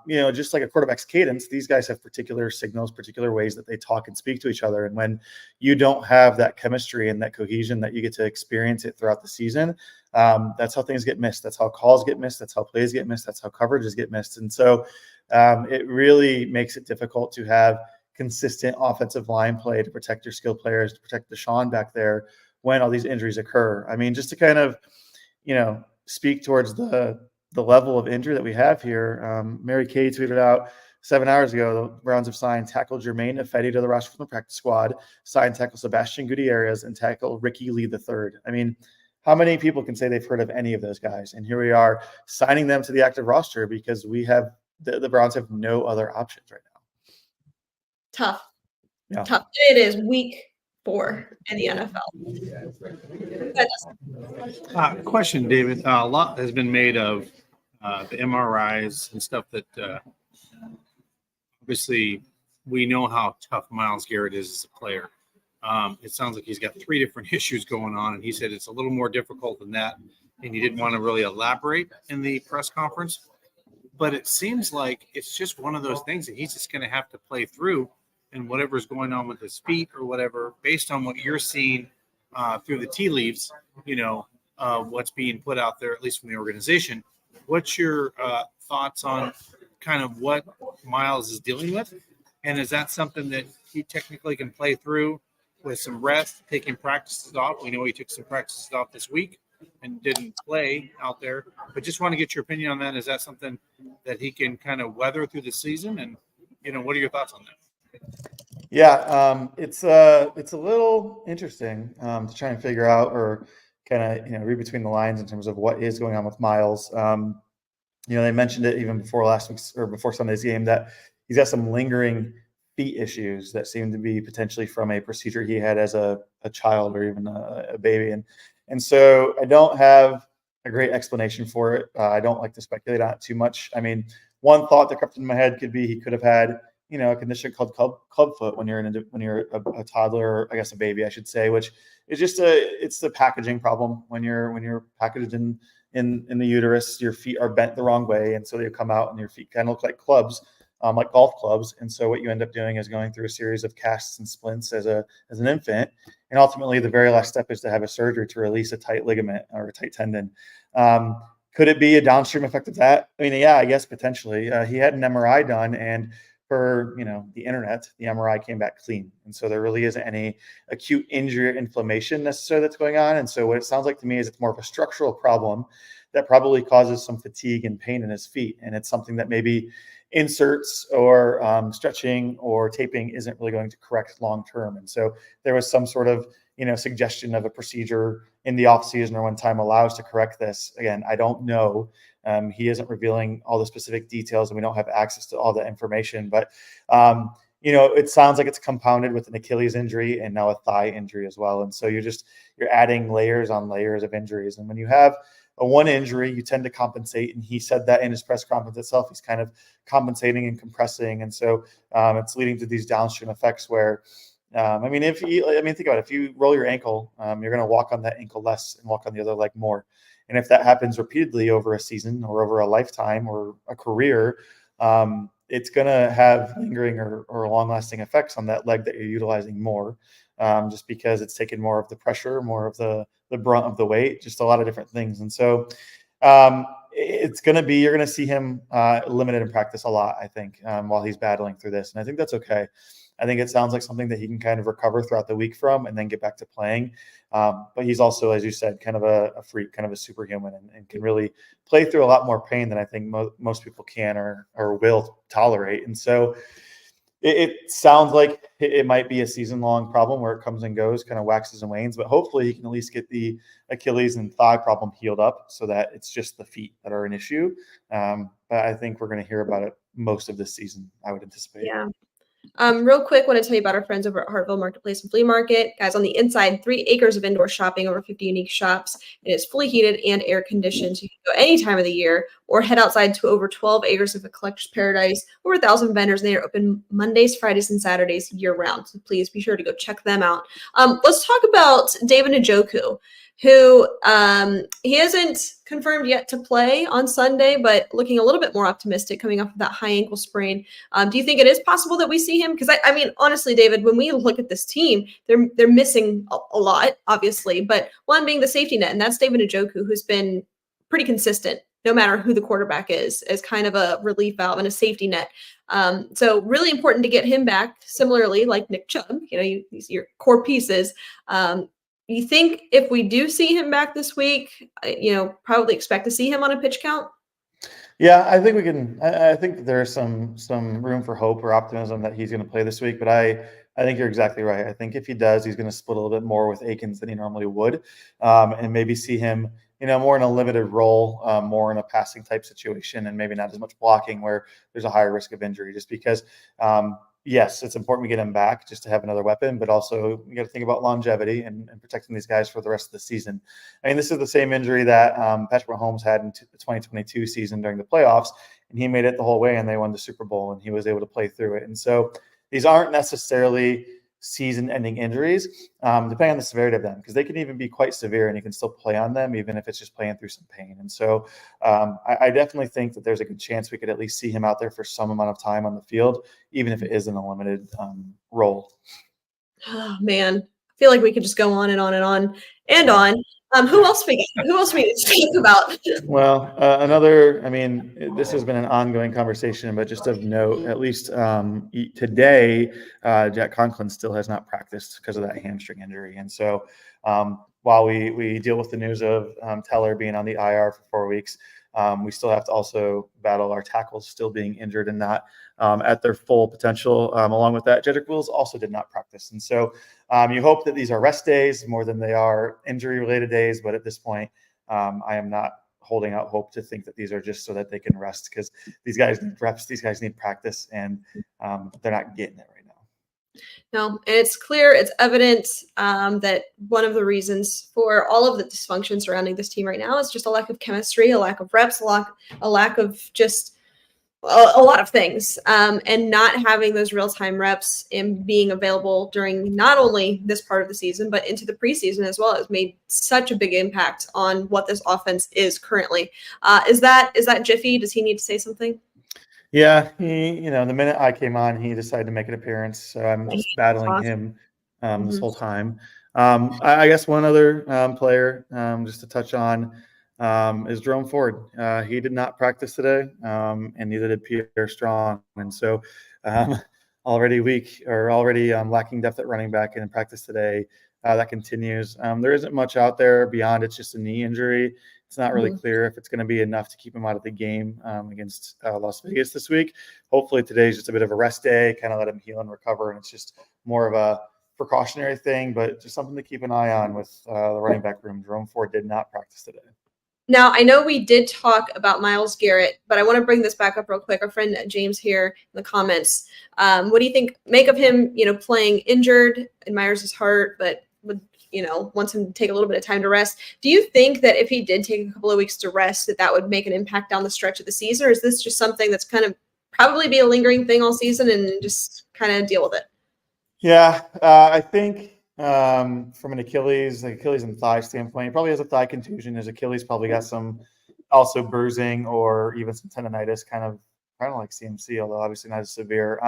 just like a quarterback's cadence, these guys have particular signals, particular ways that they talk and speak to each other. And when you don't have that chemistry and that cohesion that you get to experience it throughout the season, that's how things get missed. That's how calls get missed. That's how plays get missed. That's how coverages get missed. And so it really makes it difficult to have consistent offensive line play to protect your skill players, to protect Deshaun back there when all these injuries occur. I mean, just to kind of, speak towards the level of injury that we have here. Mary Kay tweeted out 7 hours ago, the Browns have signed tackle Jermaine Ifedi to the roster from the practice squad, signed tackle Sebastian Gutierrez, and tackle Ricky Lee III. I mean, how many people can say they've heard of any of those guys? And here we are signing them to the active roster because we have the Browns have no other options right now. Tough. Yeah. Tough. It is week 4 in the NFL. Question, David. A lot has been made of the MRIs and stuff that obviously we know how tough Myles Garrett is as a player. It sounds like he's got 3 different issues going on, and he said it's a little more difficult than that, and he didn't want to really elaborate in the press conference. But it seems like it's just one of those things that he's just going to have to play through, and whatever's going on with his feet or whatever, based on what you're seeing through the tea leaves, what's being put out there, at least from the organization. What's your thoughts on kind of what Myles is dealing with? And is that something that he technically can play through with some rest, taking practices off? We know he took some practices off this week and didn't play out there, but just want to get your opinion on that. Is that something that he can kind of weather through the season? And, what are your thoughts on that? Yeah, it's a little interesting to try and figure out, or kind of read between the lines in terms of what is going on with Myles. They mentioned it even before last week's or before Sunday's game that he's got some lingering feet issues that seem to be potentially from a procedure he had as a child or even a baby, and so I don't have a great explanation for it. I don't like to speculate on it too much. I mean, one thought that crept in my head could be he could have had a condition called clubfoot when you're a toddler, or I guess a baby, I should say, which is just it's the packaging problem. When you're packaged in the uterus, your feet are bent the wrong way, and so they come out, and your feet kind of look like clubs, like golf clubs. And so what you end up doing is going through a series of casts and splints as an infant, and ultimately the very last step is to have a surgery to release a tight ligament or a tight tendon. Could it be a downstream effect of that? I mean, yeah, I guess potentially. He had an MRI done, and for the internet, the MRI came back clean, and so there really isn't any acute injury or inflammation necessarily that's going on. And so what it sounds like to me is it's more of a structural problem that probably causes some fatigue and pain in his feet, and it's something that maybe inserts or stretching or taping isn't really going to correct long term. And so there was some sort of suggestion of a procedure in the off season or when time allows to correct this. Again, I don't know. He isn't revealing all the specific details, and we don't have access to all the information. But it sounds like it's compounded with an Achilles injury and now a thigh injury as well. And so you're adding layers on layers of injuries. And when you have a one injury, you tend to compensate. And he said that in his press conference itself, he's kind of compensating and compressing. And so it's leading to these downstream effects where, think about it. If you roll your ankle, you're going to walk on that ankle less and walk on the other leg more. And if that happens repeatedly over a season or over a lifetime or a career, it's going to have lingering or long-lasting effects on that leg that you're utilizing more, just because it's taken more of the pressure, more of the brunt of the weight, just a lot of different things. And so you're going to see him limited in practice a lot, I think, while he's battling through this. And I think that's okay. I think it sounds like something that he can kind of recover throughout the week from and then get back to playing. But he's also, as you said, kind of a freak, kind of a superhuman, and can really play through a lot more pain than I think most people can or will tolerate. And so it sounds like it might be a season-long problem where it comes and goes, kind of waxes and wanes, but hopefully he can at least get the Achilles and thigh problem healed up so that it's just the feet that are an issue. But I think we're going to hear about it most of this season, I would anticipate. Yeah. Real quick, want to tell you about our friends over at Hartville Marketplace and Flea Market. Guys, on the inside, 3 acres of indoor shopping, over 50 unique shops. It is fully heated and air conditioned. So you can go any time of the year or head outside to over 12 acres of a collector's paradise, over 1,000 vendors, and they are open Mondays, Fridays, and Saturdays year round. So please be sure to go check them out. Let's talk about David Njoku, who he hasn't confirmed yet to play on Sunday, but looking a little bit more optimistic coming off of that high ankle sprain. Do you think it is possible that we see him? Because I mean, honestly, David, when we look at this team, they're missing a lot, obviously, but one being the safety net, and that's David Njoku, who's been pretty consistent, no matter who the quarterback is, as kind of a relief valve and a safety net. So really important to get him back. Similarly, like Nick Chubb, these are your core pieces. You think if we do see him back this week, probably expect to see him on a pitch count? Yeah, I think we can. I think there's some room for hope or optimism that he's going to play this week. But I think you're exactly right. I think if he does, he's going to split a little bit more with Akins than he normally would, and maybe see him, more in a limited role, more in a passing type situation, and maybe not as much blocking where there's a higher risk of injury. Just because, yes, it's important we get him back just to have another weapon, but also you got to think about longevity and protecting these guys for the rest of the season. I mean, this is the same injury that Patrick Mahomes had in the 2022 season during the playoffs, and he made it the whole way, and they won the Super Bowl, and he was able to play through it. And so these aren't necessarily season-ending injuries, depending on the severity of them, because they can even be quite severe, and you can still play on them, even if it's just playing through some pain. And so I definitely think that there's a good chance we could at least see him out there for some amount of time on the field, even if it is in a limited role. Oh, man. I feel like we could just go on and on and on and on. Who else we need to talk about? Well, this has been an ongoing conversation, but just of note, at least today, Jack Conklin still has not practiced because of that hamstring injury. And so while we deal with the news of Teller being on the IR for 4 weeks, we still have to also battle our tackles still being injured and not at their full potential. Along with that, Jedrick Wills also did not practice. And so you hope that these are rest days more than they are injury-related days. But at this point, I am not holding out hope to think that these are just so that they can rest, because these guys need reps, these guys need practice, and they're not getting it right now. No, and it's clear, it's evident that one of the reasons for all of the dysfunction surrounding this team right now is just a lack of chemistry, a lack of reps, a lack of just a lot of things, and not having those real-time reps and being available during not only this part of the season, but into the preseason as well has made such a big impact on what this offense is currently. Is that Jiffy? Does he need to say something? Yeah, he, the minute I came on, he decided to make an appearance. So I'm just battling him this whole time. I guess one other player just to touch on is Jerome Ford. He did not practice today, and neither did Pierre Strong. And so already weak, or already lacking depth at running back in practice today. That continues. There isn't much out there beyond it's just a knee injury. It's not really clear if it's going to be enough to keep him out of the game against Las Vegas this week. Hopefully today is just a bit of a rest day, kind of let him heal and recover, and it's just more of a precautionary thing, but just something to keep an eye on with the running back room. Jerome Ford did not practice today. Now, I know we did talk about Myles Garrett, but I want to bring this back up real quick. Our friend James here in the comments. What do you make of him, playing injured? Admires his heart, but wants him to take a little bit of time to rest. Do you think that if he did take a couple of weeks to rest, that would make an impact down the stretch of the season? Or is this just something that's kind of probably be a lingering thing all season and just kind of deal with it? Yeah, I think from an Achilles and thigh standpoint, he probably has a thigh contusion. His Achilles probably got some also bruising or even some tendonitis, kind of like CMC, although obviously not as severe.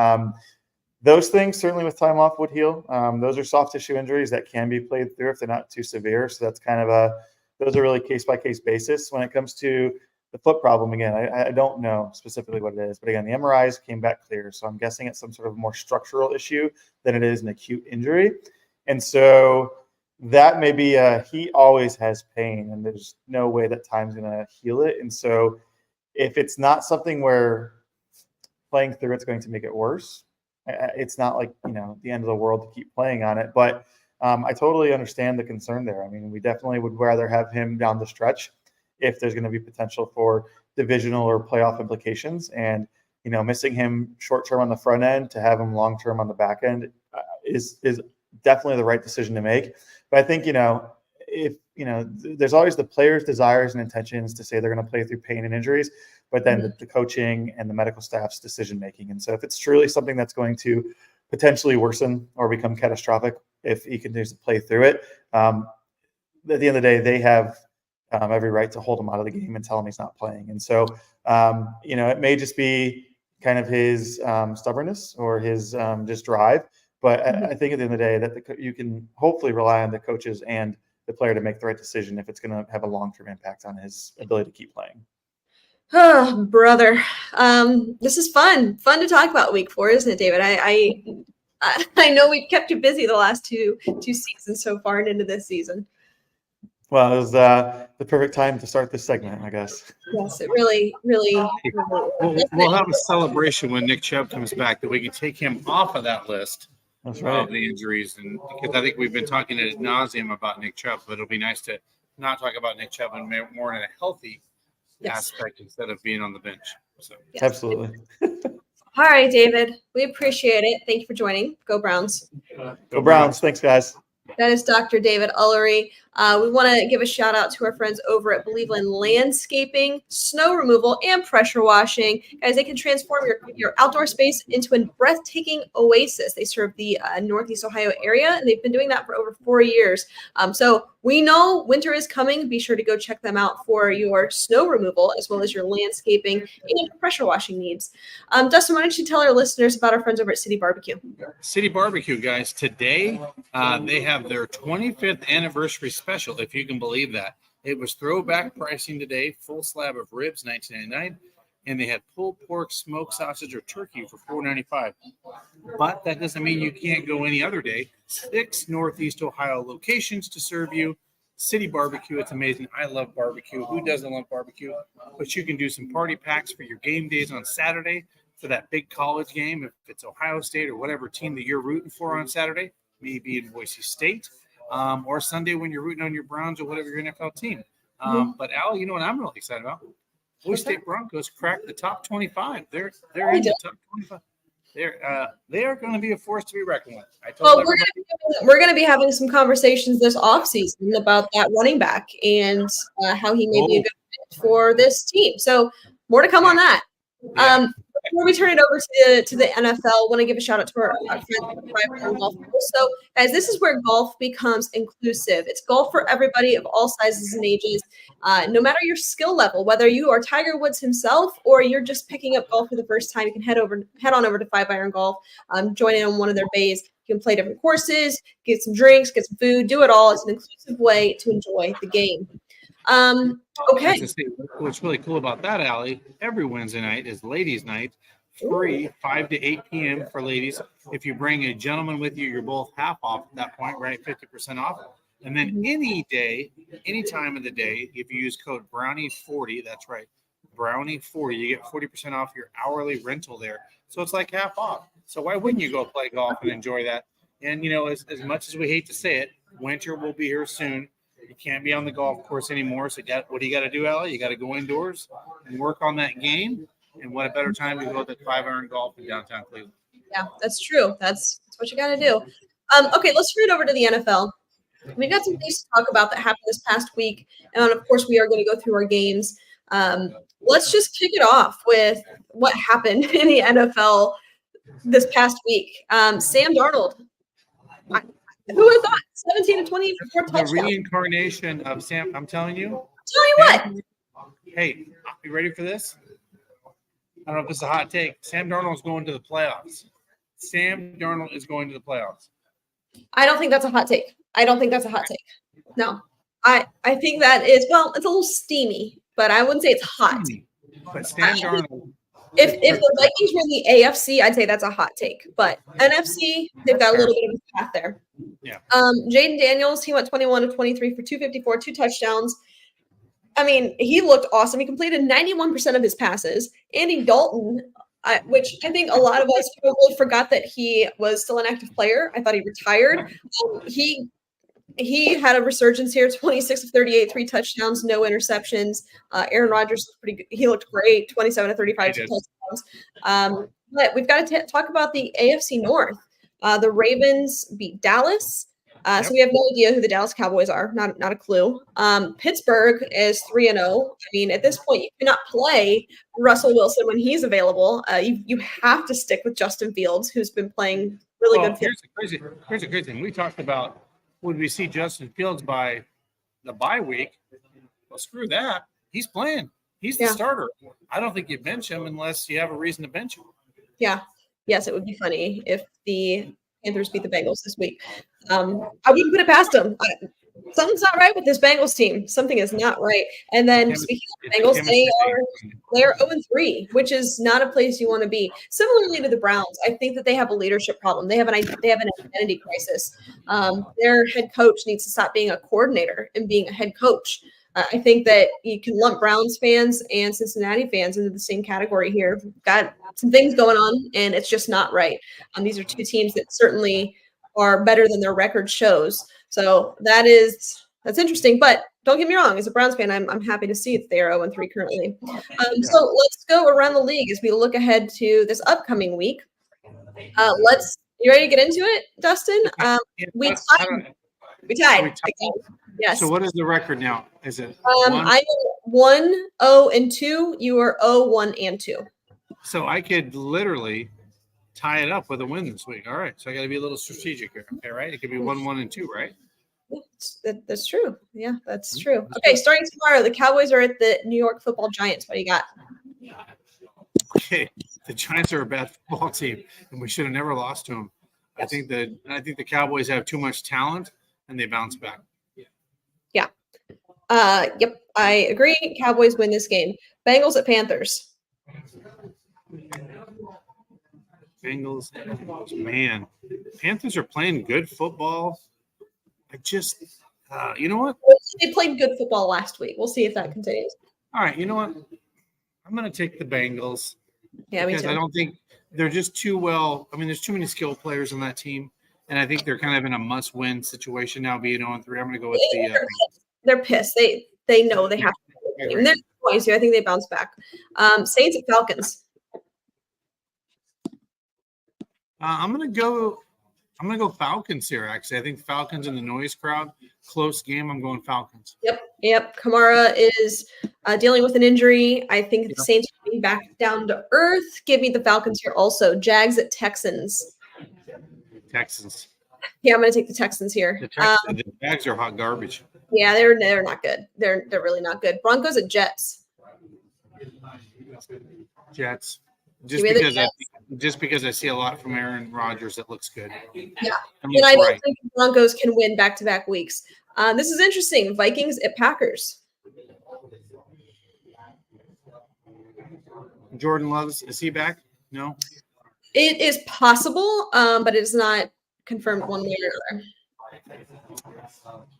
Those things certainly with time off would heal. Those are soft tissue injuries that can be played through if they're not too severe. So that's kind of those are really case by case basis. When it comes to the foot problem, again, I don't know specifically what it is, but again, the MRIs came back clear. So I'm guessing it's some sort of more structural issue than it is an acute injury. And so that may be he always has pain, and there's no way that time's going to heal it. And so if it's not something where playing through it's going to make it worse, it's not like, the end of the world to keep playing on it. But I totally understand the concern there. I mean, we definitely would rather have him down the stretch if there's going to be potential for divisional or playoff implications. And, missing him short-term on the front end to have him long-term on the back end is definitely the right decision to make. But I think, if, there's always the players' desires and intentions to say they're going to play through pain and injuries, but then the coaching and the medical staff's decision-making. And so if it's truly something that's going to potentially worsen or become catastrophic, if he continues to play through it, at the end of the day, they have every right to hold him out of the game and tell him he's not playing. And so, it may just be kind of his stubbornness or his just drive. But I think at the end of the day that you can hopefully rely on the coaches and the player to make the right decision if it's going to have a long-term impact on his ability to keep playing. Oh, brother. This is fun to talk about week 4, isn't it, David? I know we've kept you busy the last two seasons so far and into this season. Well, it was the perfect time to start this segment, I guess. Yes, it really. We'll have a celebration when Nick Chubb comes back that we can take him off of that list. That's right. Of the injuries, and because I think we've been talking ad nauseum about Nick Chubb, but it'll be nice to not talk about Nick Chubb and more in a healthy aspect instead of being on the bench. So Absolutely. All right, David, we appreciate it. Thank you for joining. Go Browns. Go Browns. Thanks, guys. That is Dr. David Ullery. We want to give a shout out to our friends over at Believeland Landscaping, snow removal, and pressure washing. Guys, they can transform your outdoor space into a breathtaking oasis. They serve the Northeast Ohio area, and they've been doing that for over 4 years. So we know winter is coming. Be sure to go check them out for your snow removal as well as your landscaping and pressure washing needs. Dustin, why don't you tell our listeners about our friends over at City Barbecue? City Barbecue, guys, today they have their 25th anniversary special, if you can believe that. It was throwback pricing today, full slab of ribs, $19.99, and they had pulled pork, smoked sausage, or turkey for $4.95. But that doesn't mean you can't go any other day. 6 Northeast Ohio locations to serve you. City Barbecue, it's amazing. I love barbecue. Who doesn't love barbecue? But you can do some party packs for your game days on Saturday for that big college game, if it's Ohio State or whatever team that you're rooting for on Saturday, maybe in Boise State. Or Sunday when you're rooting on your Browns or whatever your NFL team. But Al, you know what I'm really excited about? Boise State Broncos cracked the top 25. They're in the top 25. They are going to be a force to be reckoned with. We're going to be having some conversations this offseason about that running back and how he may be a good fit for this team. So more to come on that. Yeah. Before we turn it over to the NFL, I want to give a shout out to our friends at 5 Iron Golf. So, guys, this is where golf becomes inclusive. It's golf for everybody of all sizes and ages, no matter your skill level. Whether you are Tiger Woods himself or you're just picking up golf for the first time, you can head on over to 5 Iron Golf, join in on one of their bays. You can play different courses, get some drinks, get some food, do it all. It's an inclusive way to enjoy the game. Okay. What's really cool about that, Allie, every Wednesday night is ladies' night, free 5 to 8 p.m. for ladies. If you bring a gentleman with you, you're both half off at that point, right? 50% off. And then any day, any time of the day, if you use code Brownie40, that's right, Brownie40, you get 40% off your hourly rental there. So it's like half off. So why wouldn't you go play golf and enjoy that? And, as much as we hate to say it, winter will be here soon. You can't be on the golf course anymore. So what do you got to do, Allie? You got to go indoors and work on that game. And what a better time to go to 5 Iron Golf in downtown Cleveland. Yeah, that's true. That's what you got to do. Okay, let's turn it over to the NFL. We got some things to talk about that happened this past week. And of course, we are going to go through our games. Let's just kick it off with what happened in the NFL this past week. Sam Darnold. Who would have thought? 17 to 20 for 4 touchdowns. The reincarnation of Sam. I'm telling you. Tell you what. Hey, you ready for this? I don't know if it's a hot take. Sam Darnold is going to the playoffs. Sam Darnold is going to the playoffs. I don't think that's a hot take. No, I think that is, well, it's a little steamy. but I wouldn't say it's hot. But Stan Darnold. If the Vikings were in the AFC, I'd say that's a hot take. But NFC, they've got a little bit of a path there. Yeah. Jaden Daniels, he went 21 of 23 for 254, 2 touchdowns. I mean, he looked awesome. He completed 91% of his passes. Andy Dalton, which I think a lot of us probably forgot that he was still an active player. I thought he retired. He had a resurgence here, 26 of 38, 3 touchdowns, no interceptions. Aaron Rodgers looked pretty good. He looked great, 27 of 35, 2 touchdowns. But we've got to talk about the AFC North. The Ravens beat Dallas. So we have no idea who the Dallas Cowboys are. Not a clue. Pittsburgh is 3-0. I mean, at this point, you cannot play Russell Wilson when he's available. You have to stick with Justin Fields, who's been playing really good. Here's a great thing. We talked about, would we see Justin Fields by the bye week? Well, screw that. He's playing. He's the starter. I don't think you bench him unless you have a reason to bench him. Yeah. Yes, it would be funny if the Panthers beat the Bengals this week. I wouldn't put it past them. Something's not right with this Bengals team. Something is not right. And then speaking of the Bengals, they're 0-3, which is not a place you want to be. Similarly to the Browns, I think that they have a leadership problem. They have an identity crisis. Their head coach needs to stop being a coordinator and being a head coach. I think that you can lump Browns fans and Cincinnati fans into the same category here. We've got some things going on, and it's just not right. These are two teams that certainly are better than their record shows. So that's interesting. But don't get me wrong, as a Browns fan, I'm happy to see that they are 0-3 currently. So let's go around the league as we look ahead to this upcoming week. You ready to get into it, Dustin? We tied. Yes. So what is the record now? Is it I'm 1-0-2. You are 0-1-2. So I could literally tie it up with a win this week. All right. So I got to be a little strategic here. Okay, right? It could be 1-1-2, right? That's true. Yeah, that's true. Okay, starting tomorrow, the Cowboys are at the New York Football Giants. What do you got? Okay, the Giants are a bad football team, and we should have never lost to them. I think the Cowboys have too much talent, and they bounce back. Yeah. Yep, I agree. Cowboys win this game. Bengals at Panthers. Bengals, man. Panthers are playing good football. You know what? They played good football last week. We'll see if that continues. All right, you know what? I'm going to take the Bengals. Yeah, me too. I don't think they're just too well. I mean, there's too many skilled players on that team, and I think they're kind of in a must-win situation now, being 0-3. I'm going to go with They're pissed. They know they have to. And they're going to. I think they bounce back. Saints at Falcons. I'm going to go Falcons here, actually. I think Falcons in the noise crowd. Close game. I'm going Falcons. Yep. Kamara is dealing with an injury. I think the Saints are getting back down to earth. Give me the Falcons here also. Jags at Texans. Texans. Yeah, I'm going to take the Texans here. The Jags are hot garbage. Yeah, they're not good. They're really not good. Broncos at Jets. Jets. Just because I see a lot from Aaron Rodgers that looks good. Yeah. And I don't think the Broncos can win back-to-back weeks. This is interesting. Vikings at Packers. Jordan Love, is he back? No? It is possible, but it is not confirmed one way or another.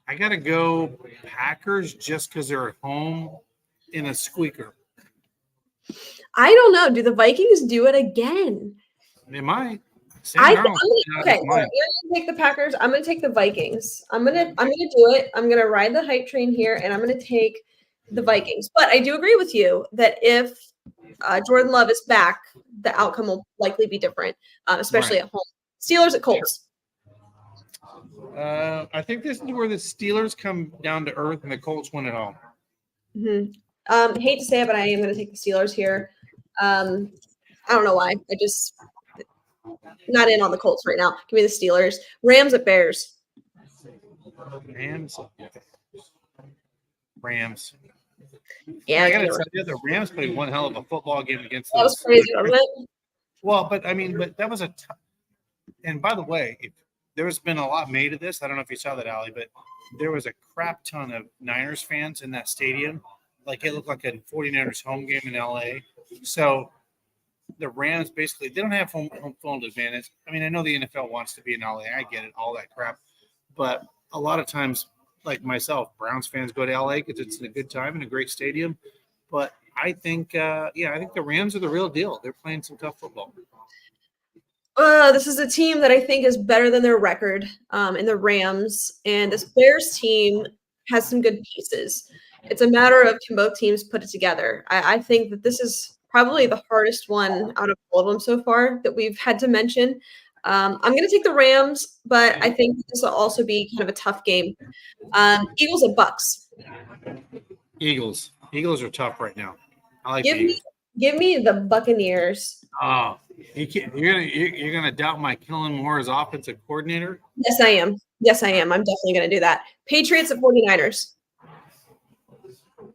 I got to go Packers just because they're at home in a squeaker. I don't know. Do the Vikings do it again? They might. I'm gonna take the Packers. I'm gonna take the Vikings. I'm gonna do it. I'm gonna ride the hype train here, and I'm gonna take the Vikings. But I do agree with you that if Jordan Love is back, the outcome will likely be different, especially at home. Steelers at Colts. I think this is where the Steelers come down to earth and the Colts win at home. Mm-hmm. Hate to say it, but I am going to take the Steelers here. I don't know why. I just not in on the Colts right now. Give me the Steelers. Rams at Bears. Rams. Yeah, I got to tell you, the Rams played one hell of a football game against that was crazy, wasn't it? Well, but that was and by the way, there's been a lot made of this. I don't know if you saw that, Allie, but there was a crap ton of Niners fans in that stadium like it looked like a 49ers home game in LA. So the Rams basically, they don't have home field advantage. I mean, I know the NFL wants to be in LA. I get it, all that crap. But a lot of times, like myself, Browns fans go to LA because it's a good time and a great stadium. But I think, I think the Rams are the real deal. They're playing some tough football. This is a team that I think is better than their record in the Rams. And this Bears team has some good pieces. It's a matter of can both teams put it together. I think that this is probably the hardest one out of all of them so far that we've had to mention. I'm going to take the Rams, but I think this will also be kind of a tough game. Eagles and Bucks. Eagles are tough right now. I like the Eagles. Give me the Buccaneers. Oh, you're gonna doubt my Kellen Moore as offensive coordinator? Yes, I am. I'm definitely going to do that. Patriots at 49ers.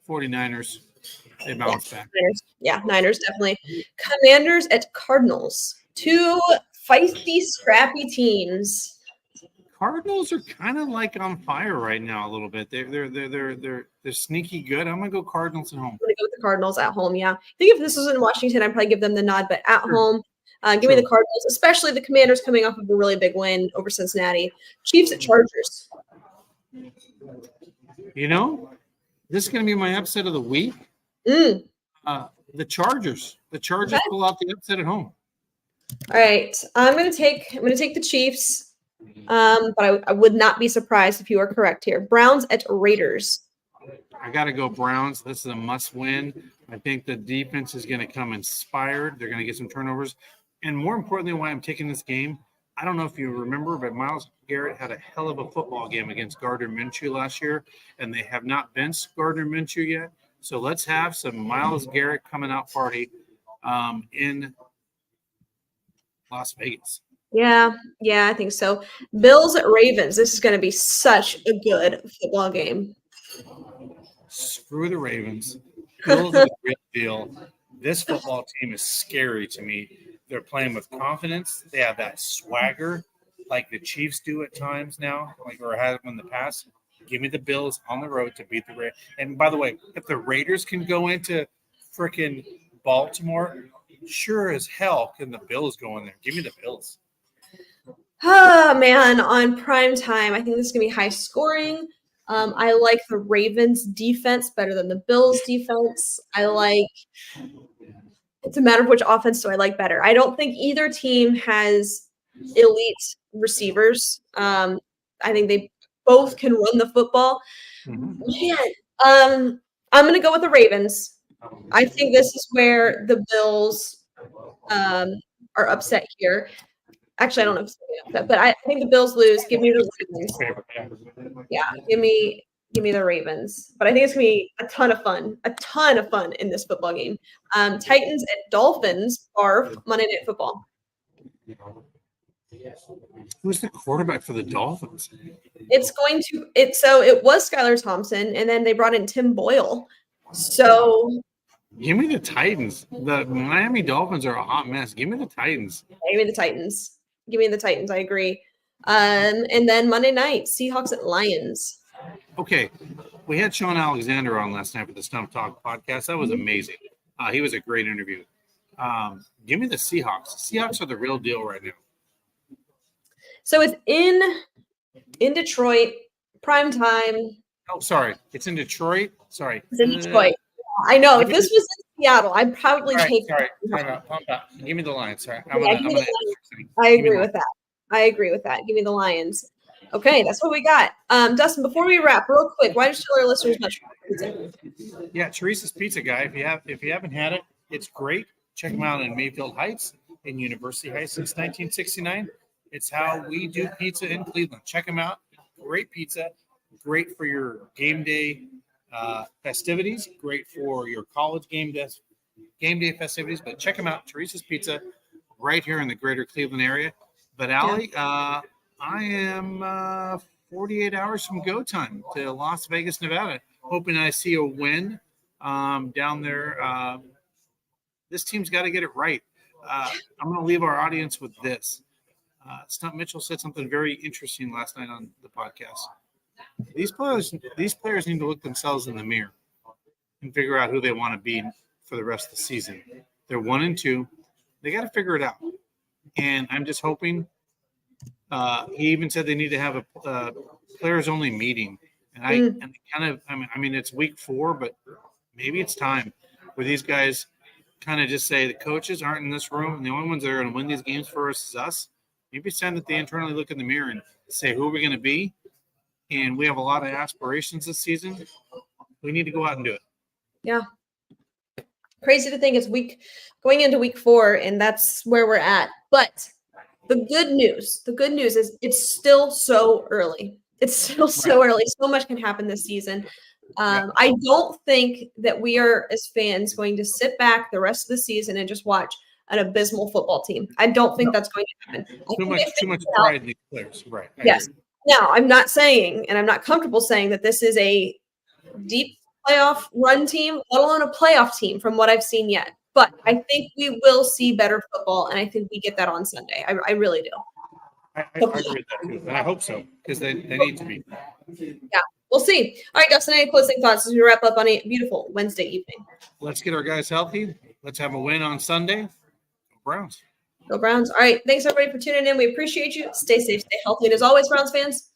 49ers. They bounce back. Niners definitely. Commanders at Cardinals. Two feisty, scrappy teams. Cardinals are kind of like on fire right now a little bit. They're sneaky good. I'm gonna go Cardinals at home. I'm gonna go with the Cardinals at home. Yeah, I think if this was in Washington, I'd probably give them the nod, but at home, give me the Cardinals, especially the Commanders coming off of a really big win over Cincinnati. Chiefs at Chargers. You know, this is gonna be my upset of the week. The Chargers. The Chargers pull out the upset at home. All right, I'm gonna take the Chiefs. But I would not be surprised if you are correct here. Browns at Raiders. I got to go Browns. This is a must win. I think the defense is going to come inspired. They're going to get some turnovers. And more importantly, why I'm taking this game, I don't know if you remember, but Myles Garrett had a hell of a football game against Gardner Minshew last year, and they have not benched Gardner Minshew yet. So let's have some Myles Garrett coming out party in Las Vegas. Yeah, I think so. Bills at Ravens. This is going to be such a good football game. Screw the Ravens. Bills are the real deal. This football team is scary to me. They're playing with confidence. They have that swagger like the Chiefs do at times now, or have in the past. Give me the Bills on the road to beat the Raiders. And by the way, if the Raiders can go into freaking Baltimore, sure as hell can the Bills go in there. Give me the Bills. Oh, man, on prime time, I think this is going to be high scoring. I like the Ravens defense better than the Bills defense. It's a matter of which offense do I like better. I don't think either team has elite receivers. I think they both can run the football. Man, I'm going to go with the Ravens. I think this is where the Bills are upset here. Actually, I don't know if it's upset, but I think the Bills lose. Give me the Ravens. Yeah, give me the Ravens. But I think it's gonna be a ton of fun in this football game. Titans at Dolphins are Monday Night Football. Who's the quarterback for the Dolphins? It was Skylar Thompson, and then they brought in Tim Boyle. So give me the Titans. The Miami Dolphins are a hot mess. Give me the Titans. Give me the Titans. I agree. And then Monday night, Seahawks at Lions. Okay. We had Sean Alexander on last night for the Stump Talk podcast. That was amazing. He was a great interview. Give me the Seahawks. Seahawks are the real deal right now. So it's in Detroit, prime time. Oh, sorry. It's in Detroit. Sorry. It's in Detroit. I know. If this was in Seattle, I'd probably take. Sorry. Pump up. Give me the Lions. Sorry. I agree with that. Give me the Lions. Okay, that's what we got. Dustin, before we wrap, real quick, why don't you tell our listeners much? Yeah, Teresa's Pizza Guy. If you haven't had it, it's great. Check them out in Mayfield Heights, in University Heights since 1969. It's how we do pizza in Cleveland. Check them out. Great pizza. Great for your game day festivities. Great for your college game day festivities. But check them out. Teresa's Pizza, right here in the greater Cleveland area. But Allie, I am 48 hours from go time to Las Vegas, Nevada. Hoping I see a win down there. This team's got to get it right. I'm going to leave our audience with this. Stump Mitchell said something very interesting last night on the podcast. These players need to look themselves in the mirror. and figure out who they want to be for the rest of the season. They're 1-2. They got to figure it out. And I'm just hoping. He even said they need to have a players-only meeting. And I mean, it's week 4, but maybe it's time where these guys kind of just say the coaches aren't in this room, and the only ones that are going to win these games for us is us. Maybe it's time that they internally look in the mirror and say, who are we going to be? And we have a lot of aspirations this season. We need to go out and do it. Yeah. Crazy to think it's going into week 4, and that's where we're at. But the good news is it's still so early. It's still so early. So much can happen this season. I don't think that we are, as fans, going to sit back the rest of the season and just watch an abysmal football team. I don't think that's going to happen. Too much pride in these players. Right. Yes. Now, I'm not saying, and I'm not comfortable saying that this is a deep playoff run team, let alone a playoff team from what I've seen yet. But I think we will see better football, and I think we get that on Sunday. I really do. I agree with that too, and I hope so, because they need to be. Yeah, we'll see. All right, Dustin, any closing thoughts as we wrap up on a beautiful Wednesday evening? Let's get our guys healthy. Let's have a win on Sunday. Go Browns. Go Browns. All right, thanks everybody for tuning in. We appreciate you. Stay safe, stay healthy, and as always, Browns fans,